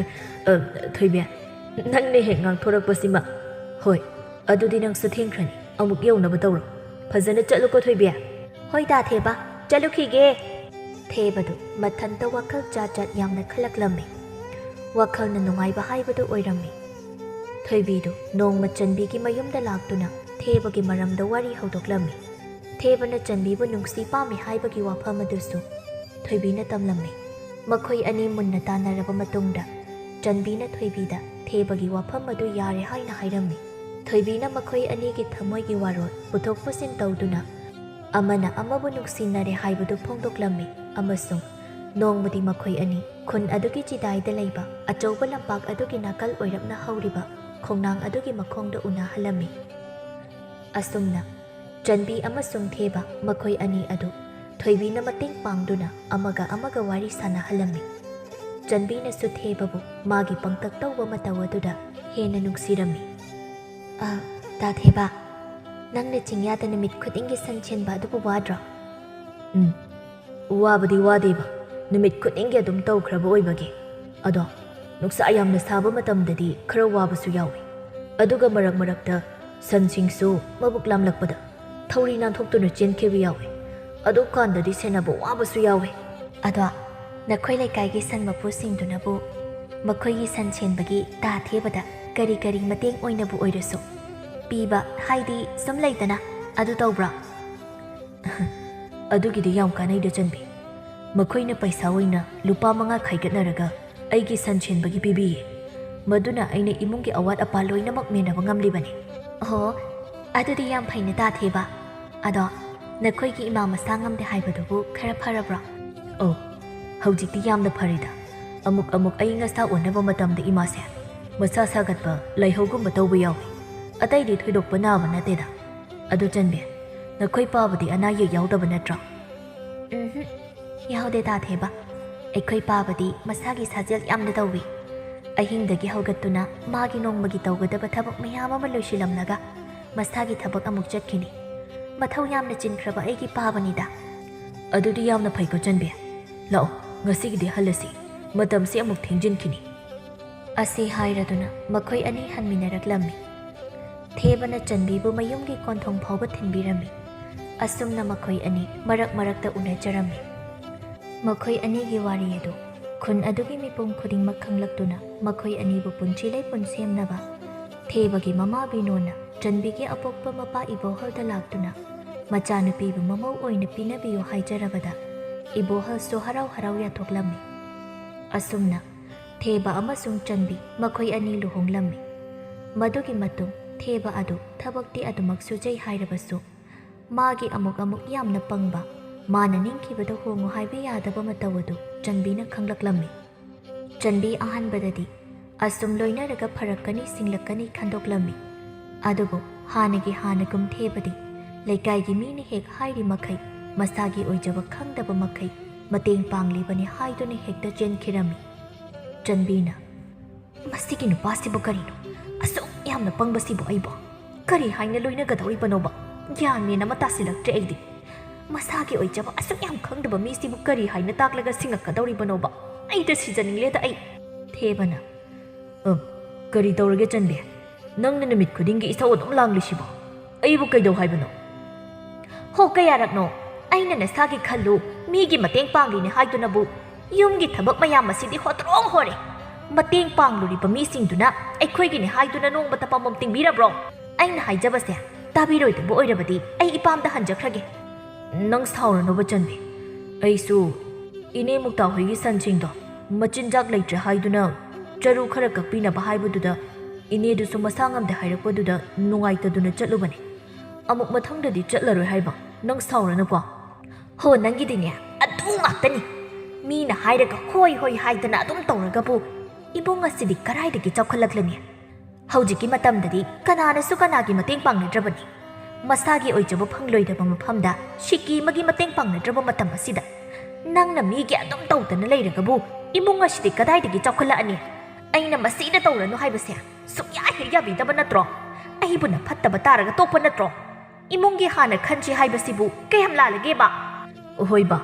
ꯊꯣꯏꯕꯤ, ꯅꯪꯅ ꯍꯦꯛ ꯉꯥꯡꯊꯣꯔꯛꯄꯁꯤꯃ. ꯍꯣꯏ, ꯑꯗꯨꯗꯤ ꯅꯪꯁꯨ ꯊꯦꯡꯈ꯭ꯔꯅꯤ, ꯑꯃꯨꯛ ꯌꯧꯅꯕ ꯇꯧꯔꯣ. ꯐꯖꯅ ꯆꯠꯂꯨꯀꯣ ꯊꯣꯏꯕꯤ. ꯍꯣꯏ ꯇꯥꯊꯦꯕ, ꯆꯠꯂꯨꯈꯤꯒꯦ. ꯊꯦꯕꯗꯨ ꯃꯊꯟꯇ ꯋꯥꯈꯜ ꯆꯥꯠ ꯌꯥꯝꯅ ꯈꯜꯂꯛꯂꯝꯃꯤ. ꯋꯥꯈꯜꯅ ꯅꯨꯡꯉꯥꯏꯕ ꯍꯥꯏꯕꯗꯨ ꯑꯣꯏꯔꯝꯃꯤ. ꯊꯣꯏꯕꯤꯗꯨ ꯅꯣꯡꯃ ꯆꯟꯕꯤꯒꯤ ꯃꯌꯨꯝꯗ ꯂꯥꯛꯇꯨꯅ ꯊꯦꯕꯒꯤ ꯃꯔꯝꯗ ꯋꯥꯔꯤ ꯍꯧꯗꯣꯛꯂꯝꯃꯤ. ꯊꯦꯕꯅ ꯆꯟꯕꯤꯕꯨ ꯅꯨꯡꯁꯤ ꯄꯥꯝꯃꯤ ꯍꯥꯏꯕꯒꯤ ꯋꯥꯐꯝ ꯑꯗꯨꯁꯨ ꯊꯣꯏꯕꯤꯅ ꯇꯝꯂꯝꯃꯤ. ꯃꯈꯣꯏ ꯑꯅꯤ ꯃꯨꯟꯅ ꯇꯥꯟꯅꯔꯕ ꯃꯇꯨꯡꯗ ꯆꯟꯕꯤꯅ ꯊꯣꯏꯕꯤꯗ ꯊꯦꯕꯒꯤ ꯋꯥꯐꯝ ꯑꯗꯨ ꯌꯥꯔꯦ ꯍꯥꯏꯅ ꯍꯥꯏꯔꯝꯃꯤ. ꯊꯣꯏꯕꯤꯅ ꯃꯈꯣꯏ ꯑꯅꯤꯒꯤ ꯊꯃꯣꯏꯒꯤ ꯋꯥꯔꯣꯜ ꯄꯨꯊꯣꯛ ꯄꯨꯁꯤꯟ ꯇꯧꯗꯨꯅ ꯑꯃꯅ ꯑꯃꯕꯨ ꯅꯨꯡꯁꯤꯅꯔꯦ ꯍꯥꯏꯕꯗꯨ ꯐꯣꯡꯗꯣꯛꯂꯝꯃꯤ. ꯑꯃꯁꯨꯡ ꯅꯣꯡꯃꯗꯤ ꯃꯈꯣꯏ ꯑꯅꯤ ꯈꯨꯟ ꯑꯗꯨꯒꯤ ꯆꯤꯗꯥꯏꯗ ꯂꯩꯕ ꯑꯆꯧꯕ ꯂꯝꯄꯥꯛ ꯑꯗꯨꯒꯤ ꯅꯥꯀꯜ ꯑꯣꯏꯔꯞꯅ ꯍꯧꯔꯤꯕ ꯈꯣꯡꯅꯥꯡ ꯑꯗꯨꯒꯤ ꯃꯈꯣꯡꯗ ꯎꯅꯍꯜꯂꯝꯃꯤ. ꯑꯁꯨꯝꯅ ꯆꯟꯕꯤ ꯑꯃꯁꯨꯡ ꯊꯦꯕ ꯃꯈꯣꯏ ꯑꯅꯤ ꯑꯗꯨ ꯊꯣꯏꯕꯤꯅ ꯃꯇꯦꯡ ꯄꯥꯡꯗꯨꯅ ꯑꯃꯒ ꯑꯃꯒ ꯋꯥꯔꯤ ꯁꯥꯅꯍꯜꯂꯝꯃꯤ. ꯆꯟꯕꯤꯅꯁꯨ ꯊꯦꯕꯕꯨ ꯃꯥꯒꯤ ꯄꯪꯇꯛ ꯇꯧꯕ ꯃꯇꯧ ꯑꯗꯨꯗ ꯍꯦꯟꯅ ꯅꯨꯡꯁꯤꯔꯝꯃꯤ. ꯇꯥꯊꯦꯕ, ꯅꯪꯅ ꯆꯤꯡꯌꯥꯗ ꯅꯨꯃꯤꯠ ꯈꯨꯗꯤꯡꯒꯤ ꯁꯟ ꯁꯦꯟꯕ ꯑꯗꯨꯕꯨ ꯋꯥꯗ꯭ꯔꯣ? ꯋꯥꯕꯗꯤ ꯋꯥꯗꯦꯕ, ꯅꯨꯃꯤꯠ ꯈꯨꯗꯤꯡꯒꯤ ꯑꯗꯨꯝ ꯇꯧꯈ꯭ꯔꯕ ꯑꯣꯏꯕꯒꯤ. ꯑꯗꯣ ꯅꯨꯡꯁꯥ ꯌꯥꯝꯅ ꯁꯥꯕ ꯃꯇꯝꯗꯗꯤ ꯈꯔ ꯋꯥꯕꯁꯨ ꯌꯥꯎꯏ. ꯑꯗꯨꯒ ꯃꯔꯛ ꯃꯔꯛꯇ ꯁꯟꯁꯤꯡꯁꯨ ꯃꯕꯨꯛ ꯂꯥꯝꯂꯛꯄꯗ ꯊꯧꯔꯤ ꯅꯥꯟꯊꯣꯛꯇꯨꯅ ꯆꯦꯟꯈꯤꯕ ꯌꯥꯎꯏ. ꯑꯗꯨꯀꯥꯟꯗꯗꯤ ꯁꯦꯟꯅꯕ ꯋꯥꯕꯁꯨ ꯌꯥꯎꯏ. ꯑꯗꯣ ꯅꯈꯣꯏ ꯂꯩꯀꯥꯏꯒꯤ ꯁꯟ ꯃꯄꯨꯁꯤꯡꯗꯨꯅꯕꯨ ꯃꯈꯣꯏꯒꯤ ꯁꯟ ꯆꯦꯟꯕꯒꯤ ꯇꯥ ꯊꯦꯕꯗ ꯀꯔꯤ ꯃꯇꯦꯡ ꯑꯣꯏꯅꯕꯨ ꯑꯣꯏꯔꯁꯨ ꯄꯤꯕ ꯍꯥꯏꯗꯤ ꯁꯨꯝ ꯂꯩꯗꯅ ꯑꯗꯨ ꯇꯧꯕ꯭ꯔꯥ? ꯑꯗꯨꯒꯤꯗꯤ ꯌꯥꯝ ꯀꯥꯟꯅꯩꯗ ꯆꯟꯕꯤ. ꯃꯈꯣꯏꯅ ꯄꯩꯁꯥ ꯑꯣꯏꯅ ꯂꯨꯄꯥ 5 ꯈꯥꯏꯒꯠꯅꯔꯒ ꯑꯩꯒꯤ ꯁꯟ ꯆꯦꯟꯕꯒꯤ ꯄꯤꯕꯤꯌꯦ. ꯃꯗꯨꯅ ꯑꯩꯅ ꯏꯃꯨꯡꯒꯤ ꯑꯋꯥꯠ ꯑꯄꯥ ꯂꯣꯏꯅꯃꯛ ꯃꯦꯟꯅꯕ ꯉꯝꯂꯤꯕꯅꯤ. ꯑꯣ, ꯑꯗꯨꯗꯤ ꯌꯥꯝ ꯐꯩꯅ ꯇꯥ ꯊꯦꯕ. ꯑꯗꯣ ꯅꯈꯣꯏꯒꯤ ꯏꯃꯥ ꯃꯁꯥ ꯉꯝꯗꯦ ꯍꯥꯏꯕꯗꯨꯕꯨ ꯈꯔ ꯐꯔꯕ꯭ꯔꯣ? ꯑꯣ, ꯍꯧꯖꯤꯛꯇꯤ ꯌꯥꯝꯅ ꯐꯔꯤꯗ. ꯑꯃꯨꯛ ꯑꯏꯪ ꯑꯁꯥ ꯑꯣꯟꯅꯕ ꯃꯇꯝꯗ ꯏꯃꯥꯁꯦ ꯃꯁꯥ ꯁꯥꯒꯠꯄ, ꯂꯥꯏꯍꯧꯒꯨꯝꯕ ꯇꯧꯕ ꯌꯥꯎꯏ. ꯑꯇꯩꯗꯤ ꯊꯣꯏꯗꯣꯛꯄ ꯅꯥꯕ ꯅꯠꯇꯦꯗ. ꯑꯗꯨ ꯆꯟꯕꯤ, ꯅꯈꯣꯏ ꯄꯥꯕꯗꯤ ꯑꯅꯥ ꯑꯌꯦꯛ ꯌꯥꯎꯗꯕ ꯅꯠꯇ꯭ꯔꯣ? ꯌꯥꯎꯗꯦ ꯇꯥ ꯊꯦꯕ. ꯑꯩꯈꯣꯏ ꯄꯥꯕꯗꯤ ꯃꯁꯥꯒꯤ ꯁꯥꯖꯦꯜ ꯌꯥꯝꯅ ꯇꯧꯏ. ꯑꯍꯤꯡꯗꯒꯤ ꯍꯧꯒꯠꯇꯨꯅ ꯃꯥꯒꯤ ꯅꯣꯡꯃꯒꯤ ꯇꯧꯒꯗꯕ ꯊꯕꯛ ꯃꯌꯥꯝ ꯑꯃ ꯂꯣꯏꯁꯤꯜꯂꯝꯂꯒ ꯃꯁꯥꯒꯤ ꯊꯕꯛ ꯑꯃꯨꯛ ꯆꯠꯈꯤꯅꯤ. ꯃꯊꯧ ꯌꯥꯝꯅ ꯆꯤꯟꯈ꯭ꯔꯕ ꯑꯩꯒꯤ ꯄꯥꯕꯅꯤꯗ. ꯑꯗꯨꯗꯤ ꯌꯥꯝꯅ ꯐꯩꯀꯣ ꯆꯟꯕꯤ. ꯂꯥꯛꯑꯣ, ꯉꯁꯤꯒꯤꯗꯤ ꯍꯜꯂꯁꯤ. ꯃꯇꯝꯁꯤ ꯑꯃꯨꯛ ꯊꯦꯡꯖꯤꯟꯈꯤꯅꯤ. ꯑꯁꯤ ꯍꯥꯏꯔꯗꯨꯅ ꯃꯈꯣꯏ ꯑꯅꯤ ꯍꯟꯃꯤꯟꯅꯔꯛꯂꯝꯃꯤ. ꯊꯦꯕꯅ ꯆꯟꯕꯤꯕꯨ ꯃꯌꯨꯝꯒꯤ ꯀꯣꯟꯊꯣꯡ ꯐꯥꯎꯕ ꯊꯤꯟꯕꯤꯔꯝꯃꯤ. ꯑꯁꯨꯝꯅ ꯃꯈꯣꯏ ꯑꯅꯤ ꯃꯔꯛꯇ ꯎꯅꯖꯔꯝꯃꯤ. ꯃꯈꯣꯏ ꯑꯅꯤꯒꯤ ꯋꯥꯔꯤ ꯑꯗꯨ ꯈꯨꯟ ꯑꯗꯨꯒꯤ ꯃꯤꯄꯨꯝ ꯈꯨꯗꯤꯡꯃꯛ ꯈꯪꯂꯛꯇꯨꯅ ꯃꯈꯣꯏ ꯑꯅꯤꯕꯨ ꯄꯨꯟꯁꯤ ꯂꯩꯄꯨꯟ ꯁꯦꯝꯅꯕ ꯊꯦꯕꯒꯤ ꯃꯃꯥ ꯕꯤꯅꯣꯅ ꯆꯟꯕꯤꯒꯤ ꯑꯄꯣꯛꯄ ꯃꯄꯥ ꯏꯕꯣꯍꯜꯗ ꯂꯥꯛꯇꯨꯅ ꯃꯆꯥꯅꯨꯄꯤꯕꯨ ꯃꯃꯧ ꯑꯣꯏꯅ ꯄꯤꯅꯕꯤꯌꯨ ꯍꯥꯏꯖꯔꯕꯗ ꯏꯕꯣꯍꯜꯁꯨ ꯍꯔꯥꯎ ꯌꯥꯊꯣꯛꯂꯝꯃꯤ. ꯑꯁꯨꯝꯅ ꯊꯦꯕ ꯑꯃꯁꯨꯡ ꯆꯟꯕꯤ ꯃꯈꯣꯏ ꯑꯅꯤ ꯂꯨꯍꯣꯡꯂꯝꯃꯤ. ꯃꯗꯨꯒꯤ ꯃꯇꯨꯡ ꯊꯦꯕ ꯑꯗꯨ ꯊꯕꯛꯇꯤ ꯑꯗꯨꯃꯛ ꯁꯨꯖꯩ ꯍꯥꯏꯔꯕꯁꯨ ꯃꯥꯒꯤ ꯑꯃꯨꯛ ꯌꯥꯝꯅ ꯄꯪꯕ, ꯃꯥꯅ ꯅꯤꯡꯈꯤꯕꯗ ꯍꯣꯡꯉꯨ ꯍꯥꯏꯕ ꯌꯥꯗꯕ ꯃꯇꯧ ꯑꯗꯨ ꯆꯟꯕꯤꯅ ꯈꯪꯂꯛꯂꯝꯃꯤ. ꯆꯟꯕꯤ ꯑꯍꯥꯟꯕꯗꯗꯤ ꯑꯁꯨꯝ ꯂꯣꯏꯅꯔꯒ ꯐꯔꯛꯀꯅꯤ ꯁꯤꯡꯂꯛꯀꯅꯤ ꯈꯟꯗꯣꯛꯂꯝꯃꯤ. ꯑꯗꯨꯕꯨ ꯍꯥꯟꯅꯒꯤ ꯍꯥꯟꯅꯒꯨꯝ ꯊꯦꯕꯗꯤ ꯂꯩꯀꯥꯏꯒꯤ ꯃꯤꯅ ꯍꯦꯛ ꯍꯥꯏꯔꯤ ꯃꯈꯩ ꯃꯁꯥꯒꯤ ꯑꯣꯏꯖꯕ ꯈꯪꯗꯕ ꯃꯈꯩ ꯃꯇꯦꯡ ꯄꯥꯡꯂꯤꯕꯅꯤ ꯍꯥꯏꯗꯨꯅ ꯍꯦꯛꯇ ꯆꯦꯟꯈꯤꯔꯝꯃꯤ. ꯆꯟꯕꯤꯅ ꯃꯁꯤꯒꯤ ꯅꯨꯄꯥꯁꯤꯕꯨ ꯀꯔꯤꯅꯣ? ꯑꯁꯨꯛ ꯌꯥꯝꯅ ꯄꯪꯕꯁꯤꯕꯨ ꯑꯩꯕꯨ ꯀꯔꯤ ꯍꯥꯏꯅ ꯂꯣꯏꯅꯒꯗꯧꯔꯤꯕꯅꯣꯕ? ꯒ꯭ꯌꯥꯟ ꯃꯦꯟ ꯑꯃ ꯇꯥꯁꯤꯜꯂꯛꯇ꯭ꯔꯦ ꯑꯩꯗꯤ. ꯃꯁꯥꯒꯤ ꯑꯣꯏꯖꯕ ꯑꯁꯨꯛ ꯌꯥꯝ ꯈꯪꯗꯕ ꯃꯤꯁꯤꯕꯨ ꯀꯔꯤ ꯍꯥꯏꯅ ꯇꯥꯛꯂꯒ ꯁꯤꯡꯉꯛꯀꯗꯧꯔꯤꯕꯅꯣꯕ? ꯑꯩꯗ ꯁꯤꯖꯅꯤꯡꯂꯦꯗ ꯑꯩ. ꯊꯦꯕꯅ ꯀꯔꯤ ꯇꯧꯔꯒꯦ ꯆꯟꯕꯤ? ꯅꯪꯅ ꯅꯨꯃꯤꯠ ꯈꯨꯗꯤꯡꯒꯤ ꯏꯁꯧ ꯑꯗꯨꯝ ꯂꯥꯡꯂꯤꯁꯤꯕꯣ? ꯑꯩꯕꯨ ꯀꯩꯗꯧ ꯍꯥꯏꯕꯅꯣ? ꯍꯣ, ꯀꯌꯥꯔꯛꯅꯣ ꯑꯩꯅ ꯅꯁꯥꯒꯤ ꯈꯜꯂꯨ, ꯃꯤꯒꯤ ꯃꯇꯦꯡ ꯄꯥꯡꯂꯤꯅꯦ ꯍꯥꯏꯗꯨꯅꯕꯨ ꯌꯨꯝꯒꯤ ꯊꯕꯛ ꯃꯌꯥꯝ ꯑꯁꯤꯗꯤ ꯍꯣꯇ꯭ꯔꯣꯡ ꯍꯣꯔꯦ. ꯃꯇꯦꯡ ꯄꯥꯡꯂꯨꯔꯤꯕ ꯃꯤꯁꯤꯡꯗꯨꯅ ꯑꯩꯈꯣꯏꯒꯤꯅꯦ ꯍꯥꯏꯗꯨꯅ ꯅꯣꯡꯃꯇ ꯄꯥꯃꯝ ꯇꯤꯡꯕꯤꯔꯕ꯭ꯔꯣ? ꯑꯩꯅ ꯍꯥꯏꯖꯕꯁꯦ ꯇꯥꯕꯤꯔꯣꯏꯗꯕ ꯑꯣꯏꯔꯕꯗꯤ ꯑꯩ ꯏꯄꯥꯝꯗ ꯍꯟꯖꯈ꯭ꯔꯒꯦ. ꯅꯪ ꯁꯥꯎꯔꯅꯣꯕ ꯆꯟꯕꯤ. ꯑꯩꯁꯨ ꯏꯅꯦ ꯃꯨꯛꯇꯥ ꯍꯣꯏꯒꯤ ꯁꯟꯁꯤꯡꯗꯣ ꯃꯆꯤꯟꯖꯥꯛ ꯂꯩꯇ꯭ꯔꯦ ꯍꯥꯏꯗꯨꯅ ꯆꯔꯨ ꯈꯔ ꯀꯛꯄꯤꯅꯕ ꯍꯥꯏꯕꯗꯨꯗ ꯏꯅꯦꯗꯨꯁꯨ ꯃꯁꯥ ꯉꯝꯗꯦ ꯍꯥꯏꯔꯛꯄꯗꯨꯗ ꯅꯨꯡꯉꯥꯏꯇꯗꯨꯅ ꯆꯠꯂꯨꯕꯅꯤ. ꯑꯃꯨꯛ ꯃꯊꯪꯗꯗꯤ ꯆꯠꯂꯔꯣꯏ ꯍꯥꯏꯕ. ꯅꯪ ꯁꯥꯎꯔꯅꯨꯀꯣ? ꯍꯣ, ꯅꯪꯒꯤꯗꯤꯅꯦ ꯑꯗꯨ ꯉꯥꯛꯇꯅꯤ. ꯃꯤꯅ ꯍꯥꯏꯔꯒ ꯍꯣꯏ ꯍꯥꯏꯗꯅ ꯑꯗꯨꯝ ꯇꯧꯔꯒꯕꯨ ꯏꯕꯨꯡ ꯑꯁꯤꯗꯤ ꯀꯔꯥꯏꯗꯒꯤ ꯆꯥꯎꯈꯠꯂꯛꯂꯅꯤ? ꯍꯧꯖꯤꯛꯀꯤ ꯃꯇꯝꯗꯗꯤ ꯀꯅꯥꯅꯁꯨ ꯀꯅꯥꯒꯤ ꯃꯇꯦꯡ ꯄꯥꯡꯅꯗ꯭ꯔꯕꯅꯤ. ꯃꯁꯥꯒꯤ ꯑꯣꯏꯖꯕ ꯐꯪꯂꯣꯏꯗꯕ ꯃꯐꯝꯗ ꯁꯤꯀꯤ ꯑꯃꯒꯤ ꯃꯇꯦꯡ ꯄꯥꯡꯅꯗ꯭ꯔꯕ ꯃꯇꯝ ꯑꯁꯤꯗ ꯅꯪꯅ ꯃꯤꯒꯤ ꯑꯗꯨꯝ ꯇꯧꯗꯅ ꯂꯩꯔꯒꯕꯨ ꯏꯃꯨꯡ ꯑꯁꯤꯗꯤ ꯀꯗꯥꯏꯗꯒꯤ ꯆꯥꯎꯈꯠꯂꯛꯑꯅꯤ? ꯑꯩꯅ ꯃꯁꯤꯗ ꯇꯧꯔꯅꯨ ꯍꯥꯏꯕꯁꯦ ꯁꯨꯛꯌꯥ ꯍꯦꯛ ꯌꯥꯕꯤꯗꯕ ꯅꯠꯇ꯭ꯔꯣ? ꯑꯩꯕꯨꯅ ꯐꯠꯇꯕ ꯇꯥꯔꯒ ꯇꯣꯛꯄ ꯅꯠꯇ꯭ꯔꯣ? ꯏꯃꯨꯡꯒꯤ ꯍꯥꯟꯅ ꯈꯟꯁꯤ ꯍꯥꯏꯕꯁꯤꯕꯨ ꯀꯌꯥꯝ ꯂꯥꯜꯂꯒꯦꯕ? ꯍꯣꯏ ꯕꯥ,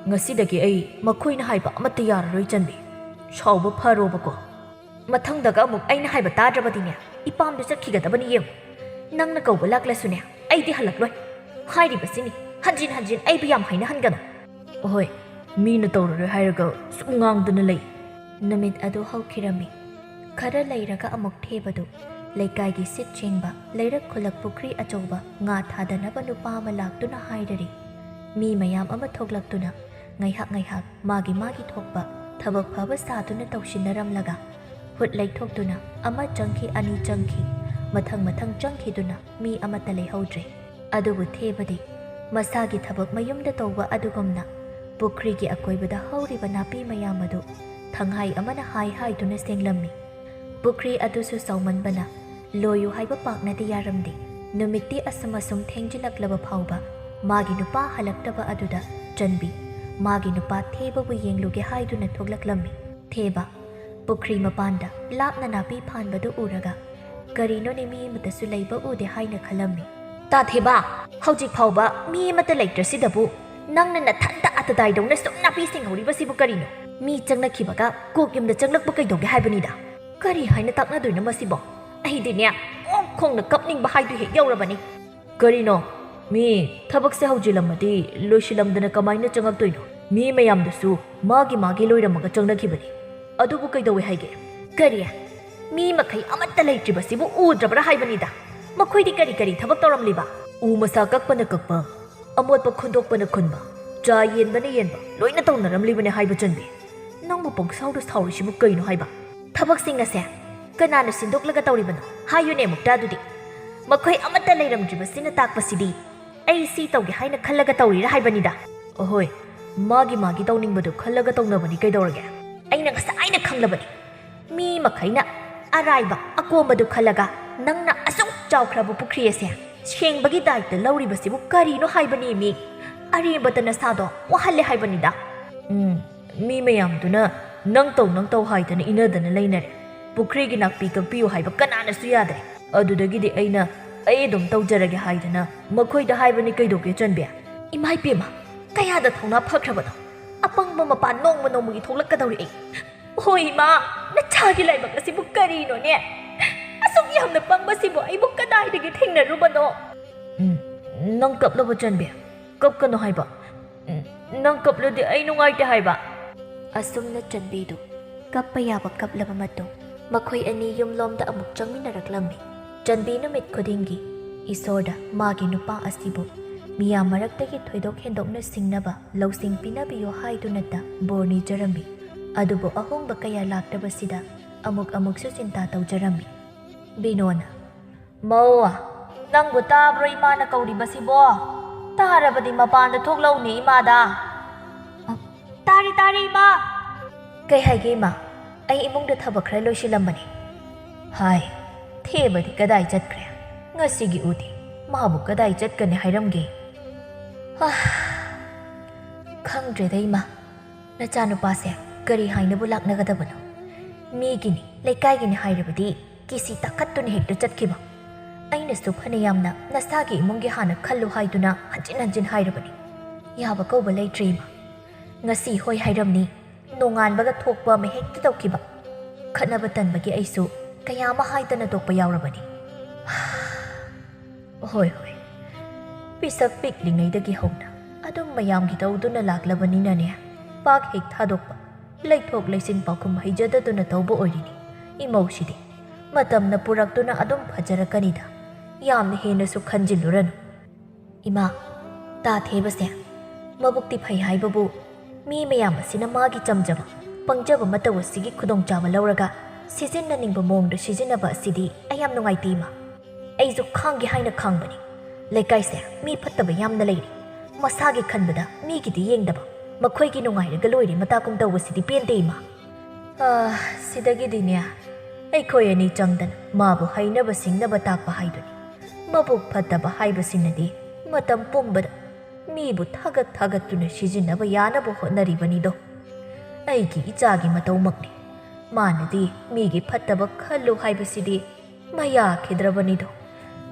ꯉꯁꯤꯗꯒꯤ ꯑꯩ ꯃꯈꯣꯏꯅ ꯍꯥꯏꯕ ꯑꯃꯠꯇ ꯌꯥꯔꯔꯣꯏ ꯆꯟꯕꯤ. ꯁꯥꯎꯕ ꯐꯔꯣꯕꯀꯣ. ꯃꯊꯪꯗꯒ ꯑꯃꯨꯛ ꯑꯩꯅ ꯍꯥꯏꯕ ꯇꯥꯗ꯭ꯔꯕꯗꯤꯅꯦ ꯏꯄꯥꯝꯗ ꯆꯠꯈꯤꯒꯗꯕꯅꯤ. ꯌꯦꯡꯉꯨ, ꯅꯪꯅ ꯀꯧꯕ ꯂꯥꯛꯂꯁꯨꯅꯦ ꯑꯩꯗꯤ ꯍꯜꯂꯛꯂꯣꯏ. ꯍꯥꯏꯔꯤꯕꯁꯤꯅꯤ, ꯍꯟꯖꯤꯟ ꯑꯩꯕꯨ ꯌꯥꯝ ꯍꯥꯏꯅꯍꯟꯒꯅꯨ. ꯍꯣꯏ, ꯃꯤꯅ ꯇꯧꯔꯔꯣꯏ ꯍꯥꯏꯔꯒ ꯁꯨꯝ ꯉꯥꯡꯗꯨꯅ ꯂꯩ. ꯅꯨꯃꯤꯠ ꯑꯗꯨ ꯍꯧꯈꯤꯔꯝꯃꯤ. ꯈꯔ ꯂꯩꯔꯒ ꯑꯃꯨꯛ ꯊꯦꯕꯗꯨ ꯂꯩꯀꯥꯏꯒꯤ ꯁꯤꯠ ꯆꯦꯡꯕ ꯂꯩꯔꯛ ꯈꯨꯜꯂꯛ ꯄꯨꯈ꯭ꯔꯤ ꯑꯆꯧꯕ ꯉꯥ ꯊꯥꯗꯅꯕ ꯅꯨꯄꯥ ꯑꯃ ꯂꯥꯛꯇꯨꯅ ꯍꯥꯏꯔꯔꯤ. ꯃꯤ ꯃꯌꯥꯝ ꯑꯃ ꯊꯣꯛꯂꯛꯇꯨꯅ ꯉꯥꯏꯍꯥꯛ ꯃꯥꯒꯤ ꯊꯣꯛꯄ ꯊꯕꯛ ꯐꯕ ꯁꯥꯗꯨꯅ ꯇꯧꯁꯤꯟꯅꯔꯝꯂꯒ ꯍꯨꯠ ꯂꯩꯊꯣꯛꯇꯨꯅ ꯑꯃ ꯆꯪꯈꯤ, ꯑꯅꯤ ꯆꯪꯈꯤ, ꯃꯊꯪ ꯆꯪꯈꯤꯗꯨꯅ ꯃꯤ ꯑꯃꯠꯇ ꯂꯩꯍꯧꯗ꯭ꯔꯦ. ꯑꯗꯨꯕꯨ ꯊꯦꯕꯗꯤ ꯃꯁꯥꯒꯤ ꯊꯕꯛ ꯃꯌꯨꯝꯗ ꯇꯧꯕ ꯑꯗꯨꯒꯨꯝꯅ ꯄꯨꯈ꯭ꯔꯤꯒꯤ ꯑꯀꯣꯏꯕꯗ ꯍꯧꯔꯤꯕ ꯅꯥꯄꯤ ꯃꯌꯥꯝ ꯑꯗꯨ ꯊꯪꯍꯥꯏ ꯑꯃꯅ ꯍꯥꯏꯗꯨꯅ ꯁꯦꯡꯂꯝꯃꯤ. ꯄꯨꯈ꯭ꯔꯤ ꯑꯗꯨꯁꯨ ꯆꯥꯎꯃꯟꯕꯅ ꯂꯣꯏꯌꯨ ꯍꯥꯏꯕ ꯄꯥꯛꯅꯗꯤ ꯌꯥꯔꯝꯗꯦ. ꯅꯨꯃꯤꯠꯇꯤ ꯑꯁꯨꯝ ꯊꯦꯡꯖꯤꯜꯂꯛꯂꯕ ꯐꯥꯎꯕ ꯃꯥꯒꯤ ꯅꯨꯄꯥ ꯍꯜꯂꯛꯇꯕ ꯑꯗꯨꯗ ꯆꯟꯕꯤ ꯃꯥꯒꯤ ꯅꯨꯄꯥ ꯊꯦꯕꯕꯨ ꯌꯦꯡꯂꯨꯒꯦ ꯍꯥꯏꯗꯨꯅ ꯊꯣꯛꯂꯛꯂꯝꯃꯤ. ꯊꯦꯕ ꯄꯨꯈ꯭ꯔꯤ ꯃꯄꯥꯟꯗ ꯂꯥꯞꯅ ꯅꯥꯄꯤ ꯐꯥꯟꯕꯗꯨ ꯎꯔꯒ ꯀꯔꯤꯅꯣꯅꯦ ꯃꯤ ꯑꯃꯇꯁꯨ ꯂꯩꯕ ꯎꯗꯦ ꯍꯥꯏꯅ ꯈꯜꯂꯝꯃꯤ. ꯇꯥ ꯊꯦꯕ, ꯍꯧꯖꯤꯛ ꯐꯥꯎꯕ ꯃꯤ ꯑꯃꯠꯇ ꯂꯩꯇ꯭ꯔꯁꯤꯗꯕꯨ ꯅꯪꯅ ꯅꯊꯟꯇ ꯑꯇꯗꯥꯏꯗꯧꯅ ꯁꯨꯝ ꯅꯥꯄꯤ ꯁꯦꯡꯍꯧꯔꯤꯕꯁꯤꯕꯨ ꯀꯔꯤꯅꯣ? ꯃꯤ ꯆꯪꯅꯈꯤꯕꯒ ꯀꯣꯛ ꯌꯨꯝꯗ ꯆꯪꯂꯛꯄ ꯀꯩꯗꯧꯒꯦ ꯍꯥꯏꯕꯅꯤꯗ? ꯀꯔꯤ ꯍꯥꯏꯅ ꯇꯥꯛꯅꯗꯣꯏꯅꯣ ꯃꯁꯤꯕꯣ? ꯑꯩꯗꯤꯅꯦ ꯑꯣꯛ ꯈꯣꯡꯅ ꯀꯞꯅꯤꯡꯕ ꯍꯥꯏꯗꯨ ꯍꯦꯛ ꯌꯧꯔꯕꯅꯤ. ꯀꯔꯤꯅꯣ? ꯃꯤ ꯊꯕꯛꯁꯦ ꯍꯧꯖꯤꯜꯂꯝꯃꯗꯤ ꯂꯣꯏꯁꯤꯜꯂꯝꯗꯅ ꯀꯃꯥꯏꯅ ꯆꯪꯉꯛꯇꯣꯏꯅꯣ? ꯃꯤ ꯃꯌꯥꯝꯗꯨꯁꯨ ꯃꯥꯒꯤ ꯂꯣꯏꯔꯝꯃꯒ ꯆꯪꯅꯈꯤꯕꯅꯤ ꯑꯗꯨꯕꯨ ꯀꯩꯗꯧꯋꯦ ꯍꯥꯏꯒꯦ ꯀꯔꯤ ꯃꯤ ꯃꯈꯩ ꯑꯃꯠꯇ ꯂꯩꯇ꯭ꯔꯤꯕꯁꯤꯕꯨ ꯎꯗ꯭ꯔꯕ꯭ꯔꯥ ꯍꯥꯏꯕꯅꯤꯗ ꯃꯈꯣꯏꯗꯤ ꯀꯔꯤ ꯊꯕꯛ ꯇꯧꯔꯝꯂꯤꯕ ꯎ ꯃꯁꯥ ꯀꯛꯄꯅ ꯀꯛꯄ ꯑꯃꯣꯠꯄ ꯈꯨꯟꯗꯣꯛꯄꯅ ꯈꯨꯟꯕ ꯆꯥ ꯌꯦꯟꯕꯅ ꯌꯦꯟꯕ ꯂꯣꯏꯅ ꯇꯧꯅꯔꯝꯂꯤꯕꯅꯦ ꯍꯥꯏꯕ ꯆꯟꯕꯤ ꯅꯪꯕꯨ ꯄꯪꯁꯥꯎꯗ ꯁꯥꯎꯔꯤꯁꯤꯕꯨ ꯀꯩꯅꯣ ꯍꯥꯏꯕ ꯊꯕꯛꯁꯤꯡ ꯑꯁꯦ ꯀꯅꯥꯅ ꯁꯤꯟꯗꯣꯛꯂꯒ ꯇꯧꯔꯤꯕꯅꯣ ꯍꯥꯏꯌꯨꯅꯦ ꯑꯃꯨꯛꯇ ꯑꯗꯨꯗꯤ ꯃꯈꯣꯏ ꯑꯃꯠꯇ ꯂꯩꯔꯝꯗ꯭ꯔꯤꯕꯁꯤꯅ ꯇꯥꯛꯄꯁꯤꯗꯤ ꯑꯩ ꯁꯤ ꯇꯧꯒꯦ ꯍꯥꯏꯅ ꯈꯜꯂꯒ ꯇꯧꯔꯤꯔꯥ ꯍꯥꯏꯕꯅꯤꯗ ꯑꯍꯣꯏ ꯃꯥꯒꯤ ꯇꯧꯅꯤꯡꯕꯗꯨ ꯈꯜꯂꯒ ꯇꯧꯅꯕꯅꯤ ꯀꯩꯗꯧꯔꯒꯦ ꯑꯩꯅ ꯉꯁꯥꯏꯅ ꯈꯪꯂꯕꯅꯤ ꯃꯤ ꯃꯈꯩꯅ ꯑꯔꯥꯏꯕ ꯑꯀꯣꯝꯕꯗꯨ ꯈꯜꯂꯒ ꯅꯪꯅ ꯑꯁꯨꯛ ꯆꯥꯎꯈ꯭ꯔꯕ ꯄꯨꯈ꯭ꯔꯤ ꯑꯁꯦ ꯁꯦꯡꯕꯒꯤ ꯗꯥꯏꯇ ꯂꯧꯔꯤꯕꯁꯤꯕꯨ ꯀꯔꯤꯅꯣ ꯍꯥꯏꯕꯅꯤ ꯃꯤ ꯑꯔꯦꯝꯕꯇ ꯅꯁꯥꯗꯣ ꯋꯥꯍꯜꯂꯦ ꯍꯥꯏꯕꯅꯤꯗ ꯃꯤ ꯃꯌꯥꯝꯗꯨꯅ ꯅꯪ ꯇꯧ ꯍꯥꯏꯗꯅ ꯏꯅꯗꯅ ꯂꯩꯅꯔꯦ ꯄꯨꯈ꯭ꯔꯤꯒꯤ ꯅꯥꯄꯤ ꯀꯛꯄꯤꯌꯨ ꯍꯥꯏꯕ ꯀꯅꯥꯅꯁꯨ ꯌꯥꯗ꯭ꯔꯦ ꯑꯗꯨꯗꯒꯤꯗꯤ ꯑꯩ ꯑꯗꯨꯝ ꯇꯧꯖꯔꯒꯦ ꯍꯥꯏꯗꯅ ꯃꯈꯣꯏꯗ ꯍꯥꯏꯕꯅꯤ ꯀꯩꯗꯧꯒꯦ ꯆꯟꯕꯤ ꯏꯃꯥ ꯏꯄꯦꯝꯃ ꯀꯌꯥꯗ ꯊꯧꯅꯥ ꯐꯈ꯭ꯔꯕꯅꯣ ꯑꯄꯪꯕ ꯃꯄꯥꯟ ꯅꯣꯡꯃꯒꯤ ꯊꯣꯛꯂꯛꯀꯗꯧꯔꯤ ꯑꯩ ꯍꯣꯏ ꯏꯃꯥ ꯅꯆꯥꯒꯤ ꯂꯥꯏꯕꯛ ꯑꯁꯤꯕꯨ ꯀꯔꯤꯅꯣꯅꯦ ꯑꯁꯨꯛ ꯌꯥꯝꯅ ꯄꯪꯕꯁꯤꯕꯨ ꯑꯩꯕꯨ ꯀꯗꯥꯏꯗꯒꯤ ꯊꯦꯡꯅꯔꯨꯕꯅꯣ ꯅꯪ ꯀꯞꯂꯕ ꯆꯟꯕꯤ ꯀꯞꯀꯅꯣ ꯍꯥꯏꯕ ꯅꯪ ꯀꯞꯂꯗꯤ ꯑꯩ ꯅꯨꯡꯉꯥꯏꯇꯦ ꯍꯥꯏꯕ ꯑꯁꯨꯝꯅ ꯆꯟꯕꯤꯗꯨ ꯀꯞꯄ ꯌꯥꯕ ꯀꯞꯂꯕ ꯃꯇꯨꯡ ꯃꯈꯣꯏ ꯑꯅꯤ ꯌꯨꯝꯂꯣꯝꯗ ꯑꯃꯨꯛ ꯆꯪꯃꯤꯟꯅꯔꯛꯂꯝꯃꯤ ꯆꯟꯕꯤ ꯅꯨꯃꯤꯠ ꯈꯨꯗꯤꯡꯒꯤ ꯏꯁꯣꯔꯗ ꯃꯥꯒꯤ ꯅꯨꯄꯥ ꯑꯁꯤꯕꯨ ꯃꯤꯌꯥꯝ ꯃꯔꯛꯇꯒꯤ ꯊꯣꯏꯗꯣꯛ ꯍꯦꯟꯗꯣꯛꯅ ꯁꯤꯡꯅꯕ ꯂꯧꯁꯤꯡ ꯄꯤꯅꯕꯤꯌꯣ ꯍꯥꯏꯗꯨꯅꯇ ꯕꯣꯔ ꯅꯤꯖꯔꯝꯃꯤ ꯑꯗꯨꯕꯨ ꯑꯍꯣꯡꯕ ꯀꯌꯥ ꯂꯥꯛꯇꯕꯁꯤꯗ ꯑꯃꯨꯛꯁꯨ ꯆꯤꯟꯇꯥ ꯇꯧꯖꯔꯝꯃꯤ ꯕꯤꯅꯣꯅ ꯃꯧ ꯅꯪꯕꯨ ꯇꯥꯕ꯭ꯔꯣ ꯏꯃꯥꯅ ꯀꯧꯔꯤꯕꯁꯤꯕꯣ ꯇꯥꯔꯕꯗꯤ ꯃꯄꯥꯟꯗ ꯊꯣꯛꯂꯧꯅꯦ ꯏꯃꯥꯗ ꯇꯥꯔꯦ ꯏꯃꯥ ꯀꯩ ꯍꯥꯏꯒꯦ ꯏꯃꯥ ꯑꯩ ꯏꯃꯨꯡꯗ ꯊꯕꯛ ꯈꯔ ꯂꯣꯏꯁꯤꯜꯂꯝꯕꯅꯤ ꯍꯥꯏ ꯊꯦꯕꯗꯤ ꯀꯗꯥꯏ ꯆꯠꯈ꯭ꯔꯦ ꯉꯁꯤꯒꯤ ꯎꯗꯤ ꯃꯥꯕꯨ ꯀꯗꯥꯏ ꯆꯠꯀꯅꯤ ꯍꯥꯏꯔꯝꯒꯦ ꯈꯪꯗ꯭ꯔꯦꯗ ꯏꯃꯥ ꯅꯆꯥꯅꯨꯄꯥꯁꯦ ꯀꯔꯤ ꯍꯥꯏꯅꯕꯨ ꯂꯥꯛꯅꯒꯗꯕꯅꯣ ꯃꯤꯒꯤꯅꯤ ꯂꯩꯀꯥꯏꯒꯤꯅꯤ ꯍꯥꯏꯔꯕꯗꯤ ꯀꯤꯁꯤ ꯇꯥꯈꯠꯇꯨꯅ ꯍꯦꯛꯇ ꯆꯠꯈꯤꯕ ꯑꯩꯅꯁꯨ ꯐꯅ ꯌꯥꯝꯅ ꯅꯁꯥꯒꯤ ꯏꯃꯨꯡꯒꯤ ꯍꯥꯟꯅ ꯈꯜꯂꯨ ꯍꯥꯏꯗꯨꯅ ꯍꯟꯖꯤꯟ ꯍꯥꯏꯔꯕꯅꯤ ꯌꯥꯕ ꯀꯧꯕ ꯂꯩꯇ꯭ꯔꯦ ꯏꯃꯥ ꯉꯁꯤ ꯍꯣꯏ ꯍꯥꯏꯔꯝꯅꯤ ꯅꯣꯡꯉꯥꯟꯕꯒ ꯊꯣꯛꯄ ꯑꯃ ꯍꯦꯛꯇ ꯇꯧꯈꯤꯕ ꯈꯠꯅꯕ ꯇꯟꯕꯒꯤ ꯑꯩꯁꯨ ꯀꯌꯥ ꯑꯃ ꯍꯥꯏꯗꯅ ꯇꯣꯛꯄ ꯌꯥꯎꯔꯕꯅꯤ ꯍꯣꯏ ꯄꯤꯁꯛ ꯄꯤꯛꯂꯤꯉꯩꯗꯒꯤ ꯍꯧꯅ ꯑꯗꯨꯝ ꯃꯌꯥꯝꯒꯤ ꯇꯧꯗꯨꯅ ꯂꯥꯛꯂꯕꯅꯤꯅꯅꯦ ꯄꯥꯛ ꯍꯦꯛ ꯊꯥꯗꯣꯛꯄ ꯂꯩꯊꯣꯛ ꯂꯩꯁꯤꯟ ꯄꯥꯎꯈꯨꯝ ꯍꯩꯖꯗꯗꯨꯅ ꯇꯧꯕ ꯑꯣꯏꯔꯤꯅꯤ ꯏꯃꯧꯁꯤꯗꯤ ꯃꯇꯝꯅ ꯄꯨꯔꯛꯇꯨꯅ ꯑꯗꯨꯝ ꯐꯖꯔꯛꯀꯅꯤꯗ ꯌꯥꯝꯅ ꯍꯦꯟꯅꯁꯨ ꯈꯟꯖꯤꯜꯂꯨꯔꯅꯨ ꯏꯃꯥ ꯇꯥ ꯊꯦꯕꯁꯦ ꯃꯕꯨꯛꯇꯤ ꯐꯩ ꯍꯥꯏꯕꯕꯨ ꯃꯤ ꯃꯌꯥꯝ ꯑꯁꯤꯅ ꯃꯥꯒꯤ ꯆꯝꯖꯕ ꯄꯪꯖꯕ ꯃꯇꯧ ꯑꯁꯤꯒꯤ ꯈꯨꯗꯣꯡꯆꯥꯕ ꯂꯧꯔꯒ ꯁꯤꯖꯤꯟꯅꯅꯤꯡꯕ ꯃꯑꯣꯡꯗ ꯁꯤꯖꯤꯟꯅꯕ ꯑꯁꯤꯗꯤ ꯑꯩ ꯌꯥꯝ ꯅꯨꯡꯉꯥꯏꯇꯦ ꯏꯃꯥ ꯑꯩꯁꯨ ꯈꯥꯡꯒꯦ ꯍꯥꯏꯅ ꯈꯥꯡꯕꯅꯤ ꯂꯩꯀꯥꯏꯁꯦ ꯃꯤ ꯐꯠꯇꯕ ꯌꯥꯝꯅ ꯂꯩꯔꯤ ꯃꯁꯥꯒꯤ ꯈꯟꯕꯗ ꯃꯤꯒꯤꯗꯤ ꯌꯦꯡꯗꯕ ꯃꯈꯣꯏꯒꯤ ꯅꯨꯡꯉꯥꯏꯔꯒ ꯂꯣꯏꯔꯦ ꯃꯇꯥꯒꯨꯝ ꯇꯧꯕꯁꯤꯗꯤ ꯄꯦꯟꯗꯦ ꯏꯃꯥ ꯁꯤꯗꯒꯤꯗꯤꯅꯦ ꯑꯩꯈꯣꯏ ꯑꯅꯤ ꯆꯪꯗꯅ ꯃꯥꯕꯨ ꯍꯩꯅꯕ ꯁꯤꯡꯅꯕ ꯇꯥꯛꯄ ꯍꯥꯏꯗꯨꯅꯤ ꯃꯕꯨꯛ ꯐꯠꯇꯕ ꯍꯥꯏꯕꯁꯤꯅꯗꯤ ꯃꯇꯝ ꯄꯨꯝꯕꯗ ꯃꯤꯕꯨ ꯊꯥꯒꯠꯇꯨꯅ ꯁꯤꯖꯤꯟꯅꯕ ꯌꯥꯅꯕ ꯍꯣꯠꯅꯔꯤꯕꯅꯤꯗꯣ ꯑꯩꯒꯤ ꯏꯆꯥꯒꯤ ꯃꯇꯧꯃꯛꯅꯤ ꯃꯥꯅꯗꯤ ꯃꯤꯒꯤ ꯐꯠꯇꯕ ꯈꯜꯂꯨ ꯍꯥꯏꯕꯁꯤꯗꯤ ꯃꯌꯥꯈꯤꯗ꯭ꯔꯕꯅꯤꯗꯣ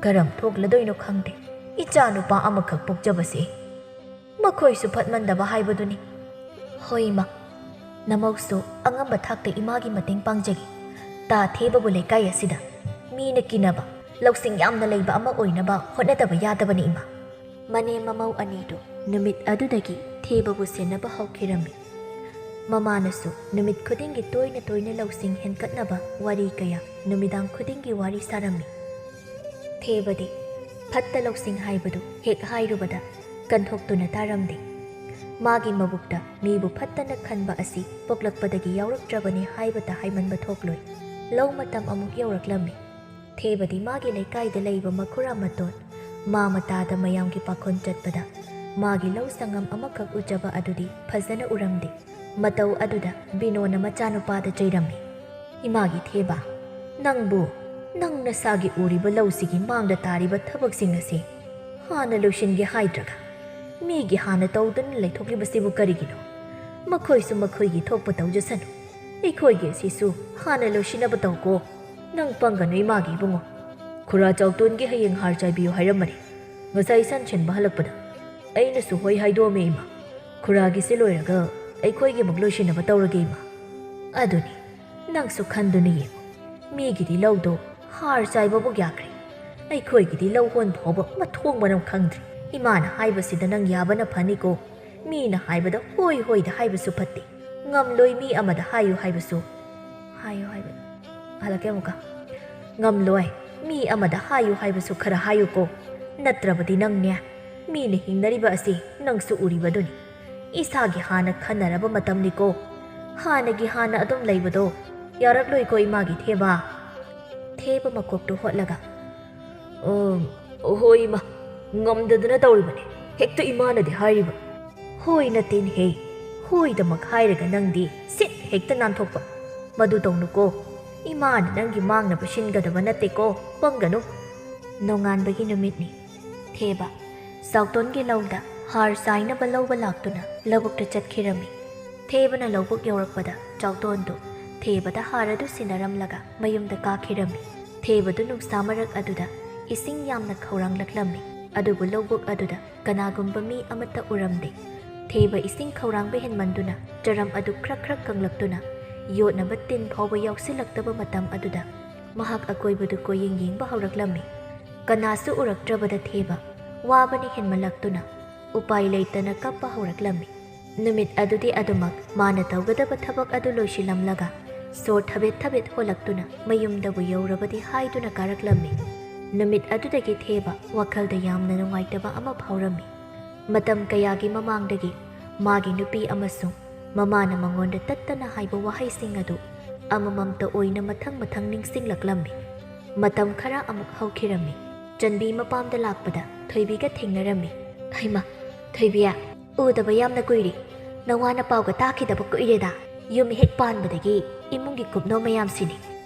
ꯀꯔꯝ ꯊꯣꯛꯂꯗꯣꯏꯅꯣ ꯈꯪꯗꯦ ꯏꯆꯥ ꯅꯨꯄꯥ ꯑꯃꯈꯛ ꯄꯣꯛꯆꯕꯁꯦ ꯃꯈꯣꯏꯁꯨ ꯐꯠꯃꯟꯗꯕ ꯍꯥꯏꯕꯗꯨꯅꯤ ꯍꯣꯏ ꯏꯃꯥ ꯅꯃꯧꯁꯨ ꯑꯉꯝꯕ ꯊꯥꯛꯇ ꯏꯃꯥꯒꯤ ꯃꯇꯦꯡ ꯄꯥꯡꯖꯒꯦ ꯇꯥ ꯊꯦꯕꯕꯨ ꯂꯩꯀꯥꯏ ꯑꯁꯤꯗ ꯃꯤꯅ ꯀꯤꯅꯕ ꯂꯧꯁꯤꯡ ꯌꯥꯝꯅ ꯂꯩꯕ ꯑꯃ ꯑꯣꯏꯅꯕ ꯍꯣꯠꯅꯗꯕ ꯌꯥꯗꯕꯅꯤ ꯏꯃꯥ ꯃꯅꯦꯝ ꯃꯃꯧ ꯑꯅꯤꯗꯨ ꯅꯨꯃꯤꯠ ꯑꯗꯨꯗꯒꯤ ꯊꯦꯕꯕꯨ ꯁꯦꯟꯅꯕ ꯍꯧꯈꯤꯔꯝꯃꯤ ꯃꯃꯥꯅꯁꯨ ꯅꯨꯃꯤꯠ ꯈꯨꯗꯤꯡꯒꯤ ꯇꯣꯏꯅ ꯂꯧꯁꯤꯡ ꯍꯦꯟꯀꯠꯅꯕ ꯋꯥꯔꯤ ꯀꯌꯥ ꯅꯨꯃꯤꯗꯥꯡ ꯈꯨꯗꯤꯡꯒꯤ ꯋꯥꯔꯤ ꯁꯥꯔꯝꯃꯤ ꯊꯦꯕꯗꯤ ꯐꯠꯇ ꯂꯧꯁꯤꯡ ꯍꯥꯏꯕꯗꯨ ꯍꯦꯛ ꯍꯥꯏꯔꯨꯕꯗ ꯀꯟꯊꯣꯛꯇꯨꯅ ꯇꯥꯔꯝꯗꯦ ꯃꯥꯒꯤ ꯃꯕꯨꯛꯇ ꯃꯤꯕꯨ ꯐꯠꯇꯅ ꯈꯟꯕ ꯑꯁꯤ ꯄꯣꯛꯂꯛꯄꯗꯒꯤ ꯌꯥꯎꯔꯛꯇ꯭ꯔꯕꯅꯤ ꯍꯥꯏꯕꯇ ꯍꯥꯏꯃꯟꯕ ꯊꯣꯛꯂꯣꯏ ꯂꯧ ꯃꯇꯝ ꯑꯃꯨꯛ ꯌꯧꯔꯛꯂꯝꯃꯤ ꯊꯦꯕꯗꯤ ꯃꯥꯒꯤ ꯂꯩꯀꯥꯏꯗ ꯂꯩꯕ ꯃꯈꯨꯔꯥ ꯃꯇꯣꯟ ꯃꯥ ꯃꯇꯥꯗ ꯃꯌꯥꯝꯒꯤ ꯄꯥꯈꯣꯟ ꯆꯠꯄꯗ ꯃꯥꯒꯤ ꯂꯧ ꯁꯪꯉꯝ ꯑꯃꯈꯛ ꯎꯖꯕ ꯑꯗꯨꯗꯤ ꯐꯖꯅ ꯎꯔꯝꯗꯦ ꯃꯇꯧ ꯑꯗꯨꯗ ꯕꯤꯅꯣꯅ ꯃꯆꯥꯅꯨꯄꯥꯗ ꯆꯩꯔꯝꯃꯤ ꯏꯃꯥꯒꯤ ꯊꯦꯕ ꯅꯪꯕꯨ ꯅꯪ ꯅꯁꯥꯒꯤ ꯎꯔꯤꯕ ꯂꯧꯁꯤꯒꯤ ꯃꯥꯡꯗ ꯇꯥꯔꯤꯕ ꯊꯕꯛꯁꯤꯡ ꯑꯁꯤ ꯍꯥꯟꯅ ꯂꯣꯏꯁꯤꯟꯒꯦ ꯍꯥꯏꯗ꯭ꯔꯒ ꯃꯤꯒꯤ ꯍꯥꯟꯅ ꯇꯧꯗꯨꯅ ꯂꯩꯊꯣꯛꯂꯤꯕꯁꯤꯕꯨ ꯀꯔꯤꯒꯤꯅꯣ ꯃꯈꯣꯏꯁꯨ ꯃꯈꯣꯏꯒꯤ ꯊꯣꯛꯄ ꯇꯧꯖꯁꯅꯨ ꯑꯩꯈꯣꯏꯒꯤ ꯑꯁꯤꯁꯨ ꯍꯥꯟꯅ ꯂꯣꯏꯁꯤꯟꯅꯕ ꯇꯧꯀꯣ ꯅꯪ ꯄꯪꯒꯅꯨ ꯏꯃꯥꯒꯤ ꯏꯕꯨꯡꯉꯣ ꯈꯨꯔꯥ ꯆꯥꯎꯇꯣꯟꯒꯤ ꯍꯌꯦꯡ ꯍꯥꯔ ꯆꯥꯏꯕꯤꯌꯨ ꯍꯥꯏꯔꯝꯕꯅꯤ ꯉꯁꯥꯏ ꯁꯟ ꯁꯤꯟꯕ ꯍꯜꯂꯛꯄꯗ ꯑꯩꯅꯁꯨ ꯍꯣꯏ ꯍꯥꯏꯗꯣꯛꯑꯝꯃꯦ ꯏꯃꯥ ꯈꯨꯔꯥꯒꯤꯁꯤ ꯂꯣꯏꯔꯒ ꯑꯩꯈꯣꯏꯒꯤ ꯑꯃꯨꯛ ꯂꯣꯏꯁꯤꯟꯅꯕ ꯇꯧꯔꯒꯦ ꯏꯃꯥ ꯑꯗꯨꯅꯤ ꯅꯪꯁꯨ ꯈꯟꯗꯨꯅ ꯌꯦꯡꯉꯨ ꯃꯤꯒꯤꯗꯤ ꯂꯧꯗꯣ ꯍꯥꯔ ꯆꯥꯏꯕꯕꯨ ꯌꯥꯈ꯭ꯔꯦ ꯑꯩꯈꯣꯏꯒꯤꯗꯤ ꯂꯧꯍꯣꯟ ꯐꯥꯎꯕ ꯃꯊꯣꯡ ꯃꯔꯝ ꯈꯪꯗ꯭ꯔꯤ ꯏꯃꯥꯅ ꯍꯥꯏꯕꯁꯤꯗ ꯅꯪ ꯌꯥꯕꯅ ꯐꯅꯤꯀꯣ ꯃꯤꯅ ꯍꯥꯏꯕꯗ ꯍꯣꯏ ꯍꯣꯏꯗ ꯍꯥꯏꯕꯁꯨ ꯐꯠꯇꯦ ꯉꯝꯂꯣꯏ ꯃꯤ ꯑꯃꯗ ꯍꯥꯏꯌꯨ ꯍꯥꯏꯕꯁꯨ ꯍꯥꯏꯌꯨ ꯍꯥꯏꯕ ꯍꯜꯂꯛꯀꯦ ꯑꯃꯨꯛꯀ ꯉꯝꯂꯣꯏ ꯃꯤ ꯑꯃꯗ ꯍꯥꯏꯌꯨ ꯍꯥꯏꯕꯁꯨ ꯈꯔ ꯍꯥꯏꯌꯨꯀꯣ ꯅꯠꯇ꯭ꯔꯕꯗꯤ ꯅꯪꯅꯦ ꯃꯤꯅ ꯍꯤꯡꯅꯔꯤꯕ ꯑꯁꯤ ꯅꯪꯁꯨ ꯎꯔꯤꯕꯗꯨꯅꯤ ꯏꯁꯥꯒꯤ ꯍꯥꯟꯅ ꯈꯟꯅꯔꯕ ꯃꯇꯝꯅꯤꯀꯣ ꯍꯥꯟꯅꯒꯤ ꯍꯥꯟꯅ ꯑꯗꯨꯝ ꯂꯩꯕꯗꯣ ꯌꯥꯔꯛꯂꯣꯏꯀꯣ ꯏꯃꯥꯒꯤ ꯊꯦꯕ ꯊꯦꯕ ꯃꯀꯣꯛꯇꯨ ꯍꯣꯠꯂꯒ ꯍꯣꯏ ꯏꯃꯥ ꯉꯝꯗꯗꯅ ꯇꯧꯔꯤꯕꯅꯤ ꯍꯦꯛꯇ ꯏꯃꯥꯅꯗꯤ ꯍꯥꯏꯔꯤꯕ ꯍꯣꯏ ꯅꯠꯇꯦꯅꯦꯍꯦ ꯍꯣꯏꯗꯃꯛ ꯍꯥꯏꯔꯒ ꯅꯪꯗꯤ ꯁꯤꯠ ꯍꯦꯛꯇ ꯅꯥꯟꯊꯣꯛꯄ ꯃꯗꯨ ꯇꯧꯅꯨꯀꯣ ꯏꯃꯥꯅ ꯅꯪꯒꯤ ꯃꯥꯡꯅꯕ ꯁꯤꯟꯒꯗꯕ ꯅꯠꯇꯦꯀꯣ ꯄꯪꯒꯅꯨ ꯅꯣꯡꯉꯥꯟꯕꯒꯤ ꯅꯨꯃꯤꯠꯅꯤ ꯊꯦꯕ ꯆꯥꯎꯇꯣꯟꯒꯤ ꯂꯧꯗ ꯍꯥꯔ ꯆꯥꯏꯅꯕ ꯂꯧꯕ ꯂꯥꯛꯇꯨꯅ ꯂꯧꯕꯨꯛꯇ ꯆꯠꯈꯤꯔꯝꯃꯤ ꯊꯦꯕꯅ ꯂꯧꯕꯨꯛ ꯌꯧꯔꯛꯄꯗ ꯆꯥꯎꯇꯣꯟꯗꯨ ꯊꯦꯕꯗ ꯍꯥꯔ ꯑꯗꯨ ꯁꯤꯟꯅꯔꯝꯂꯒ ꯃꯌꯨꯝꯗ ꯀꯥꯈꯤꯔꯝꯃꯤ ꯊꯦꯕꯗꯨ ꯅꯨꯡꯁꯥ ꯃꯔꯛ ꯑꯗꯨꯗ ꯏꯁꯤꯡ ꯌꯥꯝꯅ ꯈꯧꯔꯥꯡꯂꯛꯂꯝꯃꯤ ꯑꯗꯨꯕꯨ ꯂꯧꯕꯨꯛ ꯑꯗꯨꯗ ꯀꯅꯥꯒꯨꯝꯕ ꯃꯤ ꯑꯃꯠꯇ ꯎꯔꯝꯗꯦ ꯊꯦꯕ ꯏꯁꯤꯡ ꯈꯧꯔꯥꯡꯕ ꯍꯦꯟꯃꯟꯗꯨꯅ ꯆꯔꯝ ꯑꯗꯨ ꯈ꯭ꯔꯛ ꯀꯪꯂꯛꯇꯨꯅ ꯌꯣꯠꯅꯕ ꯇꯤꯟ ꯐꯥꯎꯕ ꯌꯥꯎꯁꯤꯜꯂꯛꯇꯕ ꯃꯇꯝ ꯑꯗꯨꯗ ꯃꯍꯥꯛ ꯑꯀꯣꯏꯕꯗꯨ ꯀꯣꯏꯌꯦꯡ ꯌꯦꯡꯕ ꯍꯧꯔꯛꯂꯝꯃꯤ ꯀꯅꯥꯁꯨ ꯎꯔꯛꯇ꯭ꯔꯕꯗ ꯊꯦꯕ ꯋꯥꯕꯅ ꯍꯦꯟꯃꯜꯂꯛꯇꯨꯅ ꯎꯄꯥꯏ ꯂꯩꯇꯅ ꯀꯞꯄ ꯍꯧꯔꯛꯂꯝꯃꯤ ꯅꯨꯃꯤꯠ ꯑꯗꯨꯗꯤ ꯑꯗꯨꯃꯛ ꯃꯥꯅ ꯇꯧꯒꯗꯕ ꯊꯕꯛ ꯑꯗꯨ ꯂꯣꯏꯁꯤꯜꯂꯝꯂꯒ ꯁꯣꯔ ꯊꯕꯦꯠ ꯍꯣꯜꯂꯛꯇꯨꯅ ꯃꯌꯨꯝꯗꯕꯨ ꯌꯧꯔꯕꯗꯤ ꯍꯥꯏꯗꯨꯅ ꯀꯥꯔꯛꯂꯝꯃꯤ ꯅꯨꯃꯤꯠ ꯑꯗꯨꯗꯒꯤ ꯊꯦꯕ ꯋꯥꯈꯜꯗ ꯌꯥꯝꯅ ꯅꯨꯡꯉꯥꯏꯇꯕ ꯑꯃ ꯐꯥꯎꯔꯝꯃꯤ ꯃꯇꯝ ꯀꯌꯥꯒꯤ ꯃꯃꯥꯡꯗꯒꯤ ꯃꯥꯒꯤ ꯅꯨꯄꯤ ꯑꯃꯁꯨꯡ ꯃꯃꯥꯅ ꯃꯉꯣꯟꯗ ꯇꯠꯇꯅ ꯍꯥꯏꯕ ꯋꯥꯍꯩꯁꯤꯡ ꯑꯗꯨ ꯑꯃꯃꯝꯇ ꯑꯣꯏꯅ ꯃꯊꯪ ꯅꯤꯡꯁꯤꯡꯂꯛꯂꯝꯃꯤ ꯃꯇꯝ ꯈꯔ ꯑꯃꯨꯛ ꯍꯧꯈꯤꯔꯝꯃꯤ ꯆꯟꯕꯤ ꯃꯄꯥꯝꯗ ꯂꯥꯛꯄꯗ ꯊꯣꯏꯕꯤꯒ ꯊꯦꯡꯅꯔꯝꯃꯤ ꯍꯩꯃ ꯊꯣꯏꯕꯤꯌꯥ ꯎꯗꯕ ꯌꯥꯝꯅ ꯀꯨꯏꯔꯤ ꯅꯋꯥ ꯅꯄꯥꯎꯒ ꯇꯥꯈꯤꯗꯕ ꯀꯨꯏꯔꯦꯗ ꯌꯨꯝ ꯍꯦꯛ ꯄꯥꯟꯕꯗꯒꯤ ꯏꯃꯨꯡꯒꯤ ꯀꯨꯞꯅꯣ ꯃꯌꯥꯝꯁꯤꯅꯤ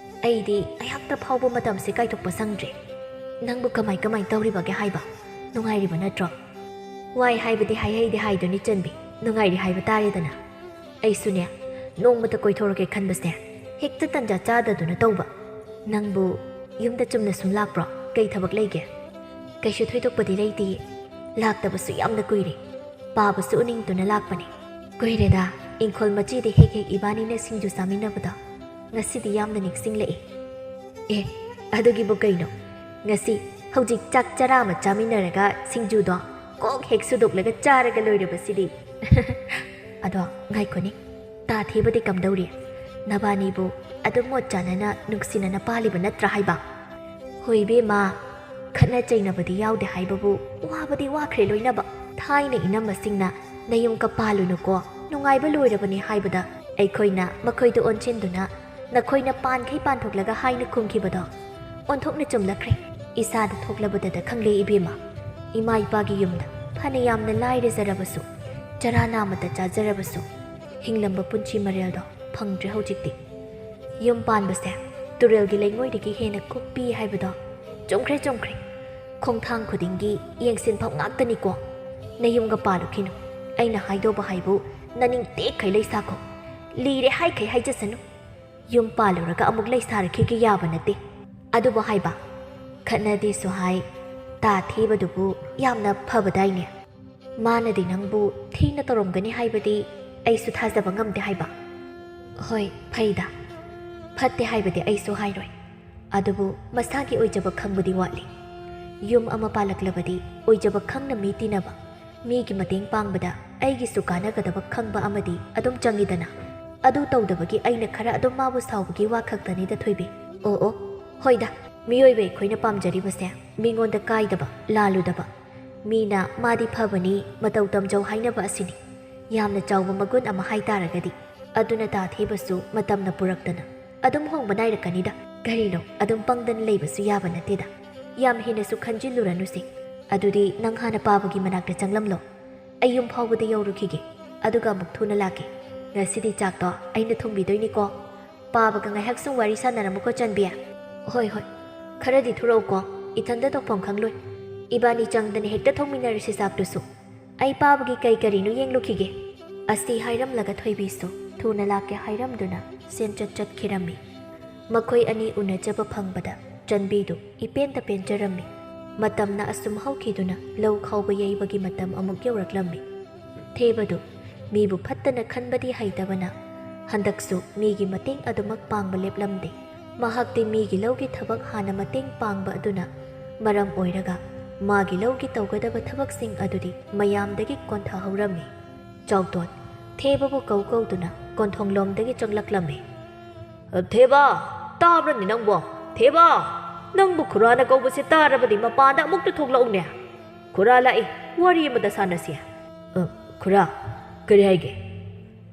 ꯑꯩꯗꯤ ꯑꯩꯍꯥꯛꯇ ꯐꯥꯎꯕ ꯃꯇꯝꯁꯦ ꯀꯥꯏꯊꯣꯛꯄ ꯁꯪꯗ꯭ꯔꯦ ꯅꯪꯕꯨ ꯀꯃꯥꯏ ꯇꯧꯔꯤꯕꯒꯦ ꯍꯥꯏꯕ ꯅꯨꯡꯉꯥꯏꯔꯤꯕ ꯅꯠꯇ꯭ꯔꯣ ꯋꯥꯏ ꯍꯥꯏꯕꯗꯤ ꯍꯥꯏꯍꯩꯗꯦ ꯍꯥꯏꯗꯨꯅꯤ ꯆꯟꯕꯤ ꯅꯨꯡꯉꯥꯏꯔꯤ ꯍꯥꯏꯕ ꯇꯥꯔꯦꯗꯅ ꯑꯩꯁꯨꯅꯦ ꯅꯣꯡꯃꯇ ꯀꯣꯏꯊꯣꯔꯛꯀꯦ ꯈꯟꯕꯁꯦ ꯍꯦꯛꯇ ꯇꯟꯖꯥ ꯆꯥꯗꯗꯨꯅ ꯇꯧꯕ ꯅꯪꯕꯨ ꯌꯨꯝꯗ ꯆꯨꯝꯅ ꯁꯨꯝ ꯂꯥꯛꯄ꯭ꯔꯣ ꯀꯩ ꯊꯕꯛ ꯂꯩꯒꯦ ꯀꯩꯁꯨ ꯊꯣꯏꯗꯣꯛꯄꯗꯤ ꯂꯩꯇꯤꯌꯦ ꯂꯥꯛꯇꯕꯁꯨ ꯌꯥꯝꯅ ꯀꯨꯏꯔꯦ ꯄꯥꯕꯁꯨ ꯎꯅꯤꯡꯗꯨꯅ ꯂꯥꯛꯄꯅꯤ ꯀꯨꯏꯔꯦꯗ ꯏꯪꯈꯣꯜ ꯃꯆꯤꯗ ꯍꯦꯛ ꯏꯕꯥꯅꯤꯅ ꯁꯤꯡꯖꯨ ꯆꯥꯃꯤꯟꯅꯕꯗꯣ ꯉꯁꯤꯗꯤ ꯌꯥꯝꯅ ꯅꯤꯡꯁꯤꯡꯂꯛꯏ ꯑꯦ ꯑꯗꯨꯒꯤꯕꯨ ꯀꯩꯅꯣ ꯉꯁꯤ ꯍꯧꯖꯤꯛ ꯆꯥꯛ ꯆꯔꯥ ꯑꯃ ꯆꯥꯃꯤꯟꯅꯔꯒ ꯁꯤꯡꯖꯨꯗꯣ ꯀꯣꯛ ꯍꯦꯛ ꯁꯨꯗꯣꯛꯂꯒ ꯆꯥꯔꯒ ꯂꯣꯏꯔꯕꯁꯤꯗꯤ ꯑꯗꯣ ꯉꯥꯏꯈꯣꯅꯤ ꯇꯥ ꯊꯦꯕꯗꯤ ꯀꯝꯗꯧꯔꯤ ꯅꯕꯥꯅꯤꯕꯨ ꯑꯗꯨꯝ ꯃꯣꯠ ꯆꯥꯅꯅ ꯅꯨꯡꯁꯤꯅꯅ ꯄꯥꯜꯂꯤꯕ ꯅꯠꯇ꯭ꯔꯥ ꯍꯥꯏꯕ ꯍꯣꯏ ꯏꯕꯦꯝꯃ ꯈꯠꯅ ꯆꯩꯅꯕꯗꯤ ꯌꯥꯎꯗꯦ ꯍꯥꯏꯕꯕꯨ ꯋꯥꯕꯗꯤ ꯋꯥꯈ꯭ꯔꯦ ꯂꯣꯏꯅꯕ ꯊꯥꯏꯅ ꯏꯅꯝꯃꯁꯤꯡꯅ ꯅꯌꯨꯝꯀ ꯄꯥꯜꯂꯨꯅꯨꯀꯣ ꯅꯨꯡꯉꯥꯏꯕ ꯂꯣꯏꯔꯕꯅꯤ ꯍꯥꯏꯕꯗ ꯑꯩꯈꯣꯏꯅ ꯃꯈꯣꯏꯗ ꯑꯣꯟꯁꯤꯟꯗꯨꯅ ꯅꯈꯣꯏꯅ ꯄꯥꯟꯈꯩ ꯄꯥꯟꯊꯣꯛꯂꯒ ꯍꯥꯏꯅ ꯈꯨꯝꯈꯤꯕꯗꯣ ꯑꯣꯟꯊꯣꯛꯅ ꯆꯨꯝꯂꯛꯈ꯭ꯔꯦ ꯏꯁꯥꯗ ꯊꯣꯛꯂꯕꯗꯗ ꯈꯪꯂꯦ ꯏꯕꯦꯝꯃ ꯏꯃꯥ ꯏꯄꯥꯒꯤ ꯌꯨꯝꯗ ꯐꯅ ꯌꯥꯝꯅ ꯂꯥꯏꯔꯖꯔꯕꯁꯨ ꯆꯔꯥ ꯅꯥꯃꯇ ꯆꯥꯖꯔꯕꯁꯨ ꯍꯤꯡꯂꯝꯕ ꯄꯨꯟꯁꯤ ꯃꯔꯦꯜꯗꯣ ꯐꯪꯗ꯭ꯔꯦ ꯍꯧꯖꯤꯛꯇꯤ ꯌꯨꯝ ꯄꯥꯟꯕꯁꯦ ꯇꯨꯔꯦꯜꯒꯤ ꯂꯩꯉꯣꯏꯗꯒꯤ ꯍꯦꯟꯅ ꯀꯨꯞꯄꯤ ꯍꯥꯏꯕꯗꯣ ꯆꯨꯝꯈ꯭ꯔꯦ ꯈꯣꯡꯊꯥꯡ ꯈꯨꯗꯤꯡꯒꯤ ꯌꯦꯡꯁꯤꯟꯐꯝ ꯉꯥꯛꯇꯅꯤꯀꯣ ꯅꯌꯨꯝꯒ ꯄꯥꯜꯂꯨꯈꯤꯅꯨ ꯑꯩꯅ ꯍꯥꯏꯗꯧꯕ ꯍꯥꯏꯕꯨ ꯅꯅꯤꯡ ꯇꯦꯛꯈꯩ ꯂꯩꯁꯥꯈꯣ ꯂꯤꯔꯦ ꯍꯥꯏꯈꯩ ꯍꯥꯏꯖꯁꯅꯨ ꯌꯨꯝ ꯄꯥꯜꯂꯨꯔꯒ ꯑꯃꯨꯛ ꯂꯩꯁꯥꯔꯛꯈꯤꯒꯦ ꯌꯥꯕ ꯅꯠꯇꯦ ꯑꯗꯨꯕꯨ ꯍꯥꯏꯕ ꯈꯠꯅꯗꯦꯁꯨ ꯍꯥꯏ ꯇꯥ ꯊꯦꯕꯗꯨꯕꯨ ꯌꯥꯝꯅ ꯐꯕꯗꯥꯏꯅꯦ ꯃꯥꯅꯗꯤ ꯅꯪꯕు ꯊꯤꯅ ꯇꯧꯔꯝꯒꯅꯤ ꯍꯥꯏꯕꯗꯤ ꯑꯩꯁꯨ ꯊꯥꯖꯕ ꯉꯝꯗꯦ ꯍꯥꯏꯕ ꯍꯣꯏ ꯐꯩꯗ ꯐꯠꯇꯦ ꯍꯥꯏꯕꯗꯤ ꯑꯩꯁꯨ ꯍꯥꯏꯔꯣꯏ ꯑꯗꯨꯕꯨ ꯃꯁꯥꯒꯤ ꯑꯣꯏꯖꯕ ꯈꯪꯕꯗꯤ ꯋꯥꯠꯂꯤ ꯌꯨꯝ ꯑꯃ パꯜꯂꯛꯂꯕꯗꯤ ꯑꯣꯏꯖꯕ ꯈꯪꯅ ꯃꯤ ꯇꯤꯟꯅꯕ ꯃꯤꯒꯤ ꯃꯇꯦꯡ ꯄꯥꯡꯕꯗ ꯑꯩꯒꯤꯁꯨ ꯀꯥꯟꯅꯒꯗꯕ ꯈꯪꯕ ꯑꯃꯗꯤ ꯑꯗꯨꯝ ꯆꯪꯉꯤꯗꯅ ꯑꯗꯨ ꯇꯧꯗꯕꯒꯤ ꯑꯩꯅ ꯈꯔ ꯑꯗꯨꯝ ꯃꯥꯕꯨ ꯁꯥꯎꯕꯒꯤ ꯋꯥ ꯈꯛꯇꯅꯤꯗ ꯊꯣꯏꯕꯤ ꯑꯣ ꯍꯣꯏꯗ ꯃꯤꯑꯣꯏꯕ ꯑꯩꯈꯣꯏꯅ ꯄꯥꯝꯖꯔꯤꯕꯁꯦ ꯃꯤꯉꯣꯟꯗ ꯀꯥꯏꯗꯕ ꯂꯥꯜꯂꯨꯗꯕ ꯃꯤꯅ ꯃꯥꯗꯤ ꯐꯕꯅꯤ ꯃꯇꯧ ꯇꯝꯖꯧ ꯍꯥꯏꯅꯕ ꯑꯁꯤꯅꯤ ꯌꯥꯝꯅ ꯆꯥꯎꯕ ꯃꯒꯨꯟ ꯑꯃ ꯍꯥꯏꯇꯥꯔꯒꯗꯤ ꯑꯗꯨꯅ ꯇꯥꯊꯦꯕꯁꯨ ꯃꯇꯝꯅ ꯄꯨꯔꯛꯇꯅ ꯑꯗꯨꯝ ꯍꯣꯡꯕ ꯅꯥꯏꯔꯛꯀꯅꯤꯗ ꯀꯔꯤꯅꯣ ꯑꯗꯨꯝ ꯄꯪꯗꯅ ꯂꯩꯕꯁꯨ ꯌꯥꯕ ꯅꯠꯇꯦꯗ ꯌꯥꯝ ꯍꯦꯟꯅꯁꯨ ꯈꯟꯖꯤꯜꯂꯨꯔꯅꯨꯁꯦ ꯑꯗꯨꯗꯤ ꯅꯪ ꯍꯥꯟꯅ ꯄꯥꯕꯒꯤ ꯃꯅꯥꯛꯇ ꯆꯪꯂꯝꯂꯣ ꯑꯩ ꯌꯨꯝ ꯐꯥꯎꯕꯗ ꯌꯧꯔꯨꯈꯤꯒꯦ ꯑꯗꯨꯒ ꯑꯃꯨꯛ ꯊꯨꯅ ꯂꯥꯛꯀꯦ ꯉꯁꯤꯗꯤ ꯆꯥꯛꯇꯣ ꯑꯩꯅ ꯊꯣꯡꯕꯤꯗꯣꯏꯅꯤꯀꯣ ꯄꯥꯕꯒ ꯉꯥꯏꯍꯥꯛ ꯁꯨꯝ ꯋꯥꯔꯤ ꯁꯥꯟꯅꯔꯝꯃꯨꯀꯣ ꯆꯟꯕꯤ ꯍꯣꯏ ꯈꯔꯗꯤ ꯊꯨꯔꯛꯎꯀꯣ ꯏꯊꯟꯗ ꯇꯧꯐꯝ ꯈꯪꯂꯣꯏ ꯏꯕꯥꯅꯤ ꯆꯪꯗꯅ ꯍꯦꯛꯇ ꯊꯣꯡꯃꯤꯟꯅꯔꯁꯤ ꯆꯥꯛꯇꯨꯁꯨ ꯑꯩ ꯄꯥꯕꯒꯤ ꯀꯔꯤꯅꯣ ꯌꯦꯡꯂꯨꯈꯤꯒꯦ ꯑꯁꯤ ꯍꯥꯏꯔꯝꯂꯒ ꯊꯣꯏꯕꯤꯁꯨ ꯊꯨꯅ ꯂꯥꯛꯀꯦ ꯍꯥꯏꯔꯝꯗꯨꯅ ꯁꯦꯟꯆꯠ ꯆꯠꯈꯤꯔꯝꯃꯤ ꯃꯈꯣꯏ ꯑꯅꯤ ꯎꯅꯖꯕ ꯐꯪꯕꯗ ꯆꯟꯕꯤꯗꯨ ꯏꯄꯦꯟꯇ ꯄꯦꯟꯖꯔꯝꯃꯤ ꯃꯇꯝꯅ ꯑꯁꯨꯝ ꯍꯧꯈꯤꯗꯨꯅ ꯂꯧ ꯈꯥꯎꯕ ꯌꯩꯕꯒꯤ ꯃꯇꯝ ꯑꯃꯨꯛ ꯌꯧꯔꯛꯂꯝꯃꯤ ꯊꯦꯕꯗꯨ ꯃꯤꯕꯨ ꯐꯠꯇꯅ ꯈꯟꯕꯗꯤ ꯍꯩꯇꯕꯅ ꯍꯟꯗꯛꯁꯨ ꯃꯤꯒꯤ ꯃꯇꯦꯡ ꯑꯗꯨꯃꯛ ꯄꯥꯡꯕ ꯂꯦꯞꯂꯝꯗꯦ ꯃꯍꯥꯛꯇꯤ ꯃꯤꯒꯤ ꯂꯧꯒꯤ ꯊꯕꯛ ꯍꯥꯟꯅ ꯃꯇꯦꯡ ꯄꯥꯡꯕ ꯑꯗꯨꯅ ꯃꯔꯝ ꯑꯣꯏꯔꯒ ꯃꯥꯒꯤ ꯂꯧꯒꯤ ꯇꯧꯒꯗꯕ ꯊꯕꯛꯁꯤꯡ ꯑꯗꯨꯗꯤ ꯃꯌꯥꯝꯗꯒꯤ ꯀꯣꯟꯊꯍꯧꯔꯝꯃꯤ ꯆꯥꯎꯇꯣꯟ ꯊꯦꯕꯕꯨ ꯀꯧꯗꯨꯅ ꯀꯣꯟꯊꯣꯡꯂꯣꯝꯗꯒꯤ ꯆꯪꯂꯛꯂꯝꯃꯤ꯫ ꯊꯦꯕ ꯇꯥꯕ꯭ꯔꯅꯤ ꯅꯪꯕꯣ? ꯊꯦꯕ ꯅꯪꯕꯨ ꯈꯨꯔꯥꯅ ꯀꯧꯕꯁꯦ ꯇꯥꯔꯕꯗꯤ ꯃꯄꯥꯟꯗ ꯑꯃꯨꯛꯇ ꯊꯣꯛꯂꯛꯎꯅꯦ꯫ ꯈꯨꯔꯥ ꯂꯥꯛꯏ, ꯋꯥꯔꯤ ꯑꯃꯗ ꯁꯥꯟꯅꯁꯤ꯫ ꯈꯨꯔꯥ ꯀꯔꯤ ꯍꯥꯏꯒꯦ?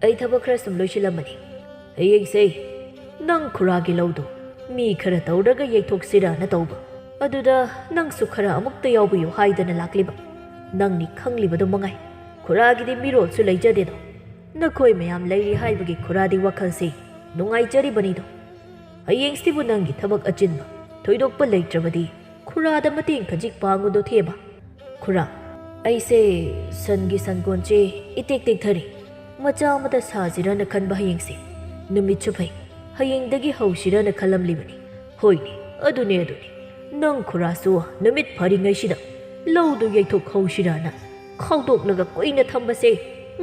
ꯑꯩ ꯊꯕꯛ ꯈꯔ ꯁꯨꯝ ꯂꯣꯏꯁꯤꯜꯂꯝꯕꯅꯤ꯫ ꯍꯌꯦꯡꯁꯦ ꯅꯪ ꯈꯨꯔꯥꯒꯤ ꯂꯧꯗꯣ ꯃꯤ ꯈꯔ ꯇꯧꯔꯒ ꯌꯩꯊꯣꯛꯁꯤꯔꯥꯅ ꯇꯧꯕ, ꯑꯗꯨꯗ ꯅꯪꯁꯨ ꯈꯔ ꯑꯃꯨꯛꯇ ꯌꯥꯎꯕꯤꯌꯨ ꯍꯥꯏꯗꯅ ꯂꯥꯛꯂꯤꯕ꯫ ꯅꯪꯅꯤ ꯈꯪꯂꯤꯕꯗꯣ ꯃꯉꯥꯏ, ꯈꯨꯔꯥꯒꯤꯗꯤ ꯃꯤꯔꯣꯜꯁꯨ ꯂꯩꯖꯗꯦꯗꯣ꯫ ꯅꯈꯣꯏ ꯃꯌꯥꯝ ꯂꯩꯔꯤ ꯍꯥꯏꯕꯒꯤ ꯈꯨꯔꯥꯗꯤ ꯋꯥꯈꯜꯁꯤ ꯅꯨꯡꯉꯥꯏꯖꯔꯤꯕꯅꯤꯗꯣ꯫ ꯍꯌꯦꯡꯁꯤꯕꯨ ꯅꯪꯒꯤ ꯊꯕꯛ ꯑꯆꯤꯟꯕ ꯊꯣꯏꯗꯣꯛꯄ ꯂꯩꯇ꯭ꯔꯕꯗꯤ ꯈꯨꯔꯥꯗ ꯃꯇꯦꯡ ꯈꯖꯤꯛ ꯄꯥꯡꯉꯨꯗꯣ ꯊꯦꯕ꯫ ꯈꯨꯔꯥ ꯑꯩꯁꯦ ꯁꯟꯒꯤ ꯁꯟꯒꯣꯟꯁꯦ ꯏꯇꯦꯛ ꯇꯦꯛꯊꯔꯤ, ꯃꯆꯥ ꯑꯃꯗ ꯁꯥꯁꯤꯔꯅ ꯈꯟꯕ ꯍꯌꯦꯡꯁꯦ꯫ ꯅꯨꯃꯤꯠꯁꯨ ꯐꯩ, ꯍꯌꯦꯡꯗꯒꯤ ꯍꯧꯁꯤꯔꯅ ꯈꯜꯂꯝꯂꯤꯕꯅꯤ꯫ ꯍꯣꯏꯅꯦ ꯑꯗꯨꯅꯦ ꯅꯪ ꯈꯨꯔꯥꯁꯨ ꯅꯨꯃꯤꯠ ꯐꯔꯤꯉꯩꯁꯤꯗ ꯂꯧꯗꯨ ꯌꯩꯊꯣꯛꯍꯧꯁꯤꯔꯅ ꯈꯥꯎꯗꯣꯛꯂꯒ ꯀꯨꯏꯅ ꯊꯝꯕꯁꯦ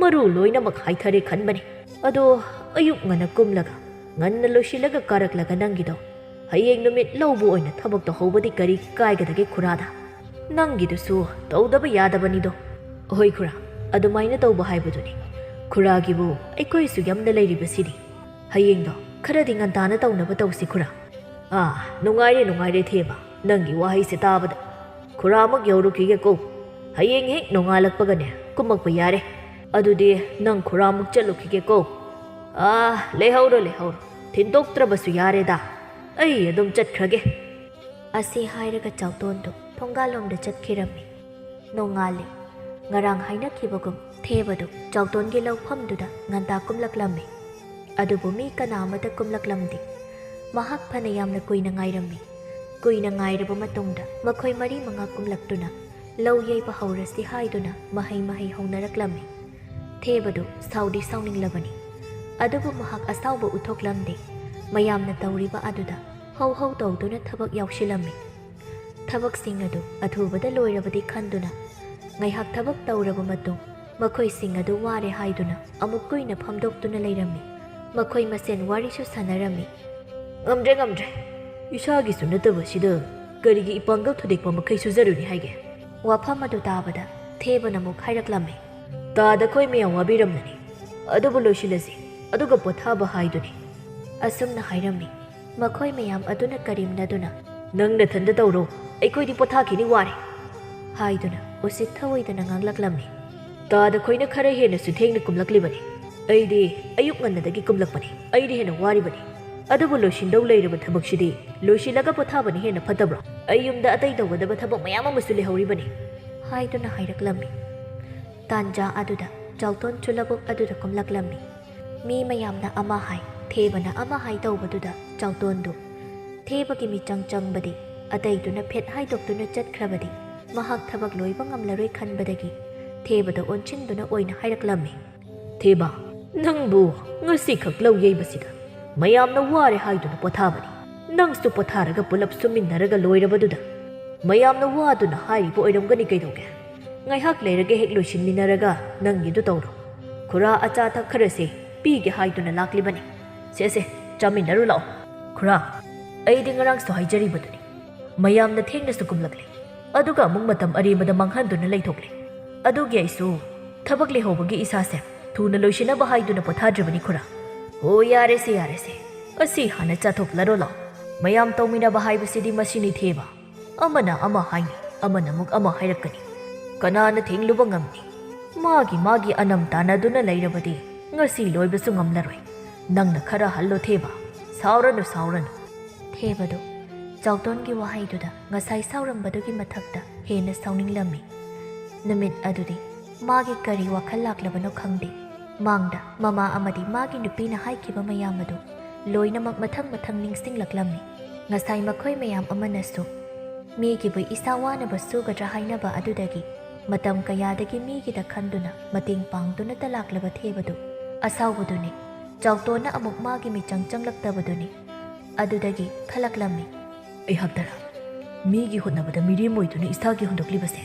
ꯃꯔꯨ ꯂꯣꯏꯅꯃꯛ ꯍꯥꯏꯊꯔꯦ ꯈꯟꯕꯅꯤ꯫ ꯑꯗꯣ ꯑꯌꯨꯛ ꯉꯟꯅ ꯀꯨꯝꯂꯒ ꯉꯟꯅ ꯂꯣꯏꯁꯤꯜꯂꯒ ꯀꯥꯔꯛꯂꯒ ꯅꯪꯒꯤꯗꯣ ꯍꯌꯦꯡ ꯅꯨꯃꯤꯠ ꯂꯧꯕ ꯑꯣꯏꯅ ꯊꯕꯛ ꯇꯧꯍꯧꯕꯗꯤ ꯀꯔꯤ ꯀꯥꯏꯒꯗꯒꯦ ꯈꯨꯔꯥꯗ? ꯅꯪꯒꯤꯗꯨꯁꯨ ꯇꯧꯗꯕ ꯌꯥꯗꯕꯅꯤꯗꯣ꯫ ꯍꯣꯏ ꯈꯨꯔꯥ, ꯑꯗꯨꯃꯥꯏꯅ ꯇꯧꯕ ꯍꯥꯏꯕꯗꯨꯅꯤ꯫ ꯈꯨꯔꯥꯒꯤꯕꯨ ꯑꯩꯈꯣꯏꯁꯨ ꯌꯥꯝꯅ ꯂꯩꯔꯤꯕꯁꯤꯗꯤ꯫ ꯍꯌꯦꯡꯗꯣ ꯈꯔꯗꯤ ꯉꯟꯇꯥꯅ ꯇꯧꯅꯕ ꯇꯧꯁꯤ ꯈꯨꯔꯥ꯫ ꯅꯨꯡꯉꯥꯏꯔꯦ ꯊꯦꯕ, ꯅꯪꯒꯤ ꯋꯥꯍꯩꯁꯦ ꯇꯥꯕꯗ꯫ ꯈꯨꯔꯥꯃꯨꯛ ꯌꯧꯔꯨꯈꯤꯒꯦꯀꯣ, ꯍꯌꯦꯡ ꯍꯦꯛ ꯅꯣꯡꯉꯥꯜꯂꯛꯄꯒꯅꯦ ꯀꯨꯝꯃꯛꯄ ꯌꯥꯔꯦ꯫ ꯑꯗꯨꯗꯤ ꯅꯪ ꯈꯨꯔꯥꯃꯨꯛ ꯆꯠꯂꯨꯈꯤꯒꯦꯀꯣ꯫ ꯂꯩꯍꯧꯔꯣ, ꯊꯤꯟꯗꯣꯛꯇ꯭ꯔꯕꯁꯨ ꯌꯥꯔꯦꯗ, ꯑꯩ ꯑꯗꯨꯝ ꯆꯠꯈ꯭ꯔꯒꯦ꯫ ꯑꯁꯤ ꯍꯥꯏꯔꯒ ꯆꯥꯎꯇꯣꯟꯗꯨ ꯊꯣꯡꯒꯥꯜꯂꯣꯝꯗ ꯆꯠꯈꯤꯔꯝꯃꯤ꯫ ꯅꯣꯡꯉꯥꯜꯂꯤ꯫ ꯉꯔꯥꯡ ꯍꯥꯏꯅꯈꯤꯕꯒꯨꯝ ꯊꯦꯕꯗꯨ ꯆꯥꯎꯇꯣꯟꯒꯤ ꯂꯧꯐꯝꯗꯨꯗ ꯉꯟꯇꯥ ꯀꯨꯝꯂꯛꯂꯝꯃꯤ꯫ ꯑꯗꯨꯕꯨ ꯃꯤ ꯀꯅꯥ ꯑꯃꯇ ꯀꯨꯝꯂꯛꯂꯝꯗꯦ꯫ ꯃꯍꯥꯛ ꯐꯅ ꯌꯥꯝꯅ ꯀꯨꯏꯅ ꯉꯥꯏꯔꯝꯃꯤ꯫ ꯀꯨꯏꯅ ꯉꯥꯏꯔꯕ ꯃꯇꯨꯡꯗ ꯃꯈꯣꯏ 4-5 ꯀꯨꯝꯂꯛꯇꯨꯅ ꯂꯧ ꯌꯩꯕ ꯍꯧꯔꯁꯤ ꯍꯥꯏꯗꯨꯅ ꯃꯍꯩ ꯍꯧꯅꯔꯛꯂꯝꯃꯤ꯫ ꯊꯦꯕꯗꯨ ꯁꯥꯎꯗꯤ ꯁꯥꯎꯅꯤꯡꯂꯕꯅꯤ, ꯑꯗꯨꯕꯨ ꯃꯍꯥꯛ ꯑꯁꯥꯎꯕ ꯎꯠꯊꯣꯛꯂꯝꯗꯦ꯫ ꯃꯌꯥꯝꯅ ꯇꯧꯔꯤꯕ ꯑꯗꯨꯗ ꯍꯧ ꯇꯧꯗꯨꯅ ꯊꯕꯛ ꯌꯥꯎꯁꯤꯜꯂꯝꯃꯤ꯫ ꯊꯕꯛꯁꯤꯡ ꯑꯗꯨ ꯑꯊꯨꯕꯗ ꯂꯣꯏꯔꯕꯗꯤ ꯈꯟꯗꯨꯅ ꯉꯥꯏꯍꯥꯛ ꯊꯕꯛ ꯇꯧꯔꯕ ꯃꯇꯨꯡ ꯃꯈꯣꯏꯁꯤꯡ ꯑꯗꯨ ꯋꯥꯔꯦ ꯍꯥꯏꯗꯨꯅ ꯑꯃꯨꯛ ꯀꯨꯏꯅ ꯐꯝꯗꯣꯛꯇꯨꯅ ꯂꯩꯔꯝꯃꯤ꯫ ꯃꯈꯣꯏ ꯃꯁꯦꯟ ꯋꯥꯔꯤꯁꯨ ꯁꯥꯟꯅꯔꯝꯃꯤ꯫ ꯉꯝꯗ꯭ꯔꯦ, ꯏꯁꯥꯒꯤꯁꯨ ꯅꯠꯇꯕꯁꯤꯗ ꯀꯔꯤꯒꯤ ꯏꯄꯥꯡꯒꯜ ꯊꯨꯗꯦꯛꯄ ꯃꯈꯩ ꯁꯨꯖꯔꯨꯅꯤ ꯍꯥꯏꯒꯦ? ꯋꯥꯐꯝ ꯑꯗꯨ ꯇꯥꯕꯗ ꯊꯦꯕꯅ ꯑꯃꯨꯛ ꯍꯥꯏꯔꯛꯂꯝꯃꯤ꯫ ꯇꯥꯗꯈꯣꯏ ꯃꯌꯥꯝ ꯋꯥꯕꯤꯔꯝꯂꯅꯤ, ꯑꯗꯨꯕꯨ ꯂꯣꯏꯁꯤꯜꯂꯁꯤ, ꯑꯗꯨꯒ ꯄꯣꯊꯥꯕ ꯍꯥꯏꯗꯨꯅꯤ꯫ ꯑꯁꯨꯝꯅ ꯍꯥꯏꯔꯝꯃꯤ꯫ ꯃꯈꯣꯏ ꯃꯌꯥꯝ ꯑꯗꯨꯅ ꯀꯔꯦꯝꯅꯗꯨꯅ ꯅꯪ ꯅꯊꯟꯗ ꯇꯧꯔꯣ, ꯑꯩꯈꯣꯏꯗꯤ ꯄꯣꯊꯥꯈꯤꯅꯤ ꯋꯥꯔꯦ ꯍꯥꯏꯗꯨꯅ ꯎꯁꯤꯠ ꯊꯑꯣꯏꯗꯅ ꯉꯥꯡꯂꯛꯂꯝꯃꯤ꯫ ꯇꯥꯗꯈꯣꯏꯅ ꯈꯔ ꯍꯦꯟꯅꯁꯨ ꯊꯦꯡꯅ ꯀꯨꯝꯂꯛꯂꯤꯕꯅꯤ, ꯑꯩꯗꯤ ꯑꯌꯨꯛ ꯉꯟꯅꯗꯒꯤ ꯀꯨꯝꯂꯛꯄꯅꯤ, ꯑꯩꯗꯤ ꯍꯦꯟꯅ ꯋꯥꯔꯤꯕꯅꯤ꯫ ꯑꯗꯨꯕꯨ ꯂꯣꯏꯁꯤꯟꯗꯧ ꯂꯩꯔꯕ ꯊꯕꯛꯁꯤꯗꯤ ꯂꯣꯏꯁꯤꯜꯂꯒ ꯄꯣꯊꯥꯕꯅꯤ ꯍꯦꯟꯅ ꯐꯠꯇꯕ꯭ꯔꯣ? ꯑꯩ ꯌꯨꯝꯗ ꯑꯇꯩ ꯇꯧꯒꯗꯕ ꯊꯕꯛ ꯃꯌꯥꯝ ꯑꯃꯁꯨ ꯂꯩꯍꯧꯔꯤꯕꯅꯤ ꯍꯥꯏꯗꯨꯅ ꯍꯥꯏꯔꯛꯂꯝꯃꯤ꯫ ꯇꯥꯟꯖꯥ ꯑꯗꯨꯗ ꯆꯥꯎꯇꯣꯟꯁꯨ ꯂꯧꯕꯨꯛ ꯑꯗꯨꯗ ꯀꯨꯝꯂꯛꯂꯝꯃꯤ꯫ ꯃꯤ ꯃꯌꯥꯝꯅ ꯑꯃ ꯍꯥꯏ, ꯊꯦꯕꯅ ꯑꯃ ꯍꯥꯏ ꯇꯧꯕꯗꯨꯗ ꯆꯥꯎꯇꯣꯟꯗꯨ ꯊꯦꯕꯒꯤ ꯃꯤꯆꯪ ꯆꯪꯕꯗꯤ, ꯑꯇꯩꯗꯨꯅ ꯐꯦꯠ ꯍꯥꯏꯗꯣꯛꯇꯨꯅ ꯆꯠꯈ꯭ꯔꯕꯗꯤ ꯃꯍꯥꯛ ꯊꯕꯛ ꯂꯣꯏꯕ ꯉꯝꯂꯔꯣꯏ ꯈꯟꯕꯗꯒꯤ ꯊꯦꯕꯗ ꯑꯣꯟꯁꯤꯟꯗꯨꯅ ꯑꯣꯏꯅ ꯍꯥꯏꯔꯛꯂꯝꯃꯤ꯫ ꯊꯦꯕ, ꯅꯪꯕꯨ ꯉꯁꯤꯈꯛ ꯂꯧ ꯌꯩꯕꯁꯤꯗ ꯃꯌꯥꯝꯅ ꯋꯥꯔꯦ ꯍꯥꯏꯗꯨꯅ ꯄꯣꯊꯥꯕꯅꯤ꯫ ꯅꯪꯁꯨ ꯄꯣꯊꯥꯔꯒ ꯄꯨꯂꯞ ꯁꯨꯃꯤꯟꯅꯔꯒ ꯂꯣꯏꯔꯕꯗꯨꯗ ꯃꯌꯥꯝꯅ ꯋꯥꯗꯨꯅ ꯍꯥꯏꯔꯤꯕ ꯑꯣꯏꯔꯝꯒꯅꯤ ꯀꯩꯗꯧꯒꯦ? ꯉꯥꯏꯍꯥꯛ ꯂꯩꯔꯒ ꯍꯦꯛ ꯂꯣꯏꯁꯤꯟꯃꯤꯟꯅꯔꯒ ꯅꯪꯒꯤꯗꯨ ꯇꯧꯔꯣ꯫ ꯈꯨꯔꯥ ꯑꯆꯥ ꯑꯊꯛ ꯈꯔꯁꯦ ꯄꯤꯒꯦ ꯍꯥꯏꯗꯨꯅ ꯂꯥꯛꯂꯤꯕꯅꯤ꯫ ꯁꯦ ꯆꯥꯃꯤꯟꯅꯔꯨ ꯂꯥꯛꯑꯣ꯫ ꯈꯨꯔꯥ, ꯑꯩꯗꯤ ꯉꯔꯥꯡꯁꯨ ꯍꯥꯏꯖꯔꯤꯕꯗꯨꯅꯤ, ꯃꯌꯥꯝꯅ ꯊꯦꯡꯅꯁꯨ ꯀꯨꯝꯂꯛꯂꯤ, ꯑꯗꯨꯒ ꯑꯃꯨꯛ ꯃꯇꯝ ꯑꯔꯦꯝꯕꯗ ꯃꯥꯡꯍꯟꯗꯨꯅ ꯂꯩꯊꯣꯛꯂꯤ꯫ ꯑꯗꯨꯒꯤ ꯑꯩꯁꯨ ꯊꯕꯛ ꯂꯩꯍꯧꯕꯒꯤ ꯏꯁꯥꯁꯦ ꯊꯨꯅ ꯂꯣꯏꯁꯤꯟꯅꯕ ꯍꯥꯏꯗꯨꯅ ꯄꯣꯊꯥꯗ꯭ꯔꯕꯅꯤ ꯈꯨꯔꯥ꯫ ꯍꯣ ꯌꯥꯔꯦꯁꯦ, ꯑꯁꯤ ꯍꯥꯟꯅ ꯆꯥꯊꯣꯛꯂꯔꯣ ꯂꯥꯛꯑꯣ꯫ ꯃꯌꯥꯝ ꯇꯧꯃꯤꯟꯅꯕ ꯍꯥꯏꯕꯁꯤꯗꯤ ꯃꯁꯤꯅꯤ ꯊꯦꯕ, ꯑꯃꯅ ꯑꯃ ꯍꯥꯏꯅꯤ, ꯑꯃꯅ ꯑꯃꯨꯛ ꯑꯃ ꯍꯥꯏꯔꯛꯀꯅꯤ, ꯀꯅꯥꯅ ꯊꯦꯡꯂꯨꯕ ꯉꯝꯅꯤ? ꯃꯥꯒꯤ ꯑꯅꯝ ꯇꯥꯟꯅꯗꯨꯅ ꯂꯩꯔꯕꯗꯤ ꯉꯁꯤ ꯂꯣꯏꯕꯁꯨ ꯉꯝꯂꯔꯣꯏ꯫ ꯅꯪꯅ ꯈꯔ ꯍꯜꯂꯣ ꯊꯦꯕ, ꯁꯥꯎꯔꯅꯨ꯫ ꯊꯦꯕꯗꯨ ꯆꯥꯎꯇꯣꯟꯒꯤ ꯋꯥꯍꯩꯗꯨꯗ ꯉꯁꯥꯏ ꯁꯥꯎꯔꯝꯕꯗꯨꯒꯤ ꯃꯊꯛꯇ ꯍꯦꯟꯅ ꯁꯥꯎꯅꯤꯡꯂꯝꯃꯤ꯫ ꯅꯨꯃꯤꯠ ꯑꯗꯨꯗꯤ ꯃꯥꯒꯤ ꯀꯔꯤ ꯋꯥꯈꯜ ꯂꯥꯛꯂꯕꯅꯣ ꯈꯪꯗꯦ꯫ ꯃꯥꯡꯗ ꯃꯃꯥ ꯑꯃꯗꯤ ꯃꯥꯒꯤ ꯅꯨꯄꯤꯅ ꯍꯥꯏꯈꯤꯕ ꯃꯌꯥꯝ ꯑꯗꯨ ꯂꯣꯏꯅꯃꯛ ꯃꯊꯪ ꯅꯤꯡꯁꯤꯡꯂꯛꯂꯝꯃꯤ꯫ ꯉꯁꯥꯏ ꯃꯈꯣꯏ ꯃꯌꯥꯝ ꯑꯃꯅꯁꯨ ꯃꯤꯒꯤꯕꯨ ꯏꯁꯥ ꯋꯥꯅꯕ ꯁꯨꯒꯗ꯭ꯔꯥ ꯍꯥꯏꯅꯕ ꯑꯗꯨꯗꯒꯤ ꯃꯇꯝ ꯀꯌꯥꯗꯒꯤ ꯃꯤꯒꯤꯗ ꯈꯟꯗꯨꯅ ꯃꯇꯦꯡ ꯄꯥꯡꯗꯨꯅꯇ ꯂꯥꯛꯂꯕ ꯊꯦꯕꯗꯨ ꯑꯁꯥꯎꯕꯗꯨꯅꯤ꯫ ꯆꯥꯎꯇꯣꯟꯅ ꯑꯃꯨꯛ ꯃꯥꯒꯤ ꯃꯤꯆꯪ ꯆꯪꯂꯛꯇꯕꯗꯨꯅꯤ꯫ ꯑꯗꯨꯗꯒꯤ ꯈꯜꯂꯛꯂꯝꯃꯤ, ꯑꯩꯍꯥꯛꯇꯔꯥ ꯃꯤꯒꯤ ꯍꯣꯠꯅꯕꯗ ꯃꯤꯔꯦꯝ ꯑꯣꯏꯗꯨꯅ ꯏꯁꯥꯒꯤ ꯍꯨꯟꯗꯣꯛꯂꯤꯕꯁꯦ?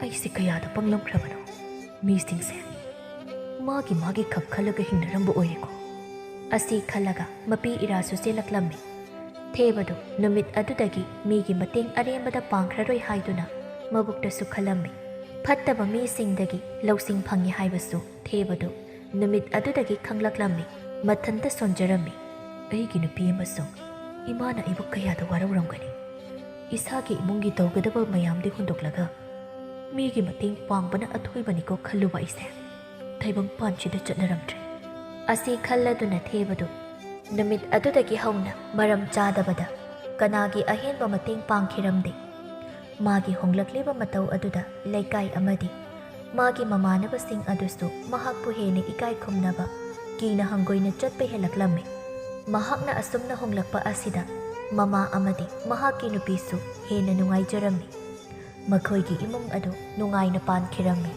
ꯑꯩꯁꯦ ꯀꯌꯥꯗ ꯄꯪꯂꯝꯈ꯭ꯔꯕꯅꯣ? ꯃꯤꯁꯤꯡꯁꯦ ꯃꯥꯒꯤ ꯈꯛ ꯈꯜꯂꯒ ꯍꯤꯡꯅꯔꯝꯕ ꯑꯣꯏꯔꯦꯀꯣ꯫ ꯑꯁꯤ ꯈꯜꯂꯒ ꯃꯄꯤ ꯏꯔꯥꯁꯨ ꯆꯦꯜꯂꯛꯂꯝꯃꯤ꯫ ꯊꯦꯕꯗꯨ ꯅꯨꯃꯤꯠ ꯑꯗꯨꯗꯒꯤ ꯃꯤꯒꯤ ꯃꯇꯦꯡ ꯑꯔꯦꯝꯕꯗ ꯄꯥꯡꯈ꯭ꯔꯔꯣꯏ ꯍꯥꯏꯗꯨꯅ ꯃꯕꯨꯛꯇꯁꯨ ꯈꯜꯂꯝꯃꯤ꯫ ꯐꯠꯇꯕ ꯃꯤꯁꯤꯡꯗꯒꯤ ꯂꯧꯁꯤꯡ ꯐꯪꯉꯤ ꯍꯥꯏꯕꯁꯨ ꯊꯦꯕꯗꯨ ꯅꯨꯃꯤꯠ ꯑꯗꯨꯗꯒꯤ ꯈꯪꯂꯛꯂꯝꯃꯤ꯫ ꯃꯊꯟꯇ ꯁꯣꯟꯖꯔꯝꯃꯤ꯫ ꯑꯩꯒꯤ ꯅꯨꯄꯤ ꯑꯃꯁꯨꯡ ꯏꯃꯥꯅ ꯑꯩꯕꯨ ꯀꯌꯥꯗ ꯋꯥꯔꯧꯔꯝꯒꯅꯤ꯫ ꯏꯁꯥꯒꯤ ꯏꯃꯨꯡꯒꯤ ꯇꯧꯒꯗꯕ ꯃꯌꯥꯝꯗꯤ ꯍꯨꯟꯗꯣꯛꯂꯒ ꯃꯤꯒꯤ ꯃꯇꯦꯡ ꯄꯥꯡꯕꯅ ꯑꯊꯣꯏꯕꯅꯤꯀꯣ ꯈꯜꯂꯨꯕ ꯑꯩꯁꯦ ꯇꯥꯏꯕꯪꯄꯥꯟꯁꯤꯗ ꯆꯠꯅꯔꯝꯗ꯭ꯔꯦ꯫ ꯑꯁꯤ ꯈꯜꯂꯗꯨꯅ ꯊꯦꯕꯗꯨ ꯅꯨꯃꯤꯠ ꯑꯗꯨꯗꯒꯤ ꯍꯧꯅ ꯃꯔꯝ ꯆꯥꯗꯕꯗ ꯀꯅꯥꯒꯤ ꯑꯍꯦꯟꯕ ꯃꯇꯦꯡ ꯄꯥꯡꯈꯤꯔꯝꯗꯦ꯫ ꯃꯥꯒꯤ ꯍꯣꯡꯂꯛꯂꯤꯕ ꯃꯇꯧ ꯑꯗꯨꯗ ꯂꯩꯀꯥꯏ ꯑꯃꯗꯤ ꯃꯥꯒꯤ ꯃꯃꯥꯟꯅꯕꯁꯤꯡ ꯑꯗꯨꯁꯨ ꯃꯍꯥꯛꯄꯨ ꯍꯦꯟꯅ ꯏꯀꯥꯏ ꯈꯨꯝꯅꯕ ꯀꯤꯅ ꯍꯪꯒꯣꯏꯅ ꯆꯠꯄ ꯍꯦꯜꯂꯛꯂꯝꯃꯤ꯫ ꯃꯍꯥꯛꯅ ꯑꯁꯨꯝꯅ ꯍꯣꯡꯂꯛꯄ ꯑꯁꯤꯗ ꯃꯃꯥ ꯑꯃꯗꯤ ꯃꯍꯥꯛꯀꯤ ꯅꯨꯄꯤꯁꯨ ꯍꯦꯟꯅ ꯅꯨꯡꯉꯥꯏꯖꯔꯝꯃꯤ꯫ ꯃꯈꯣꯏꯒꯤ ꯏꯃꯨꯡ ꯑꯗꯨ ꯅꯨꯡꯉꯥꯏꯅ ꯄꯥꯟꯈꯤꯔꯝꯃꯤ꯫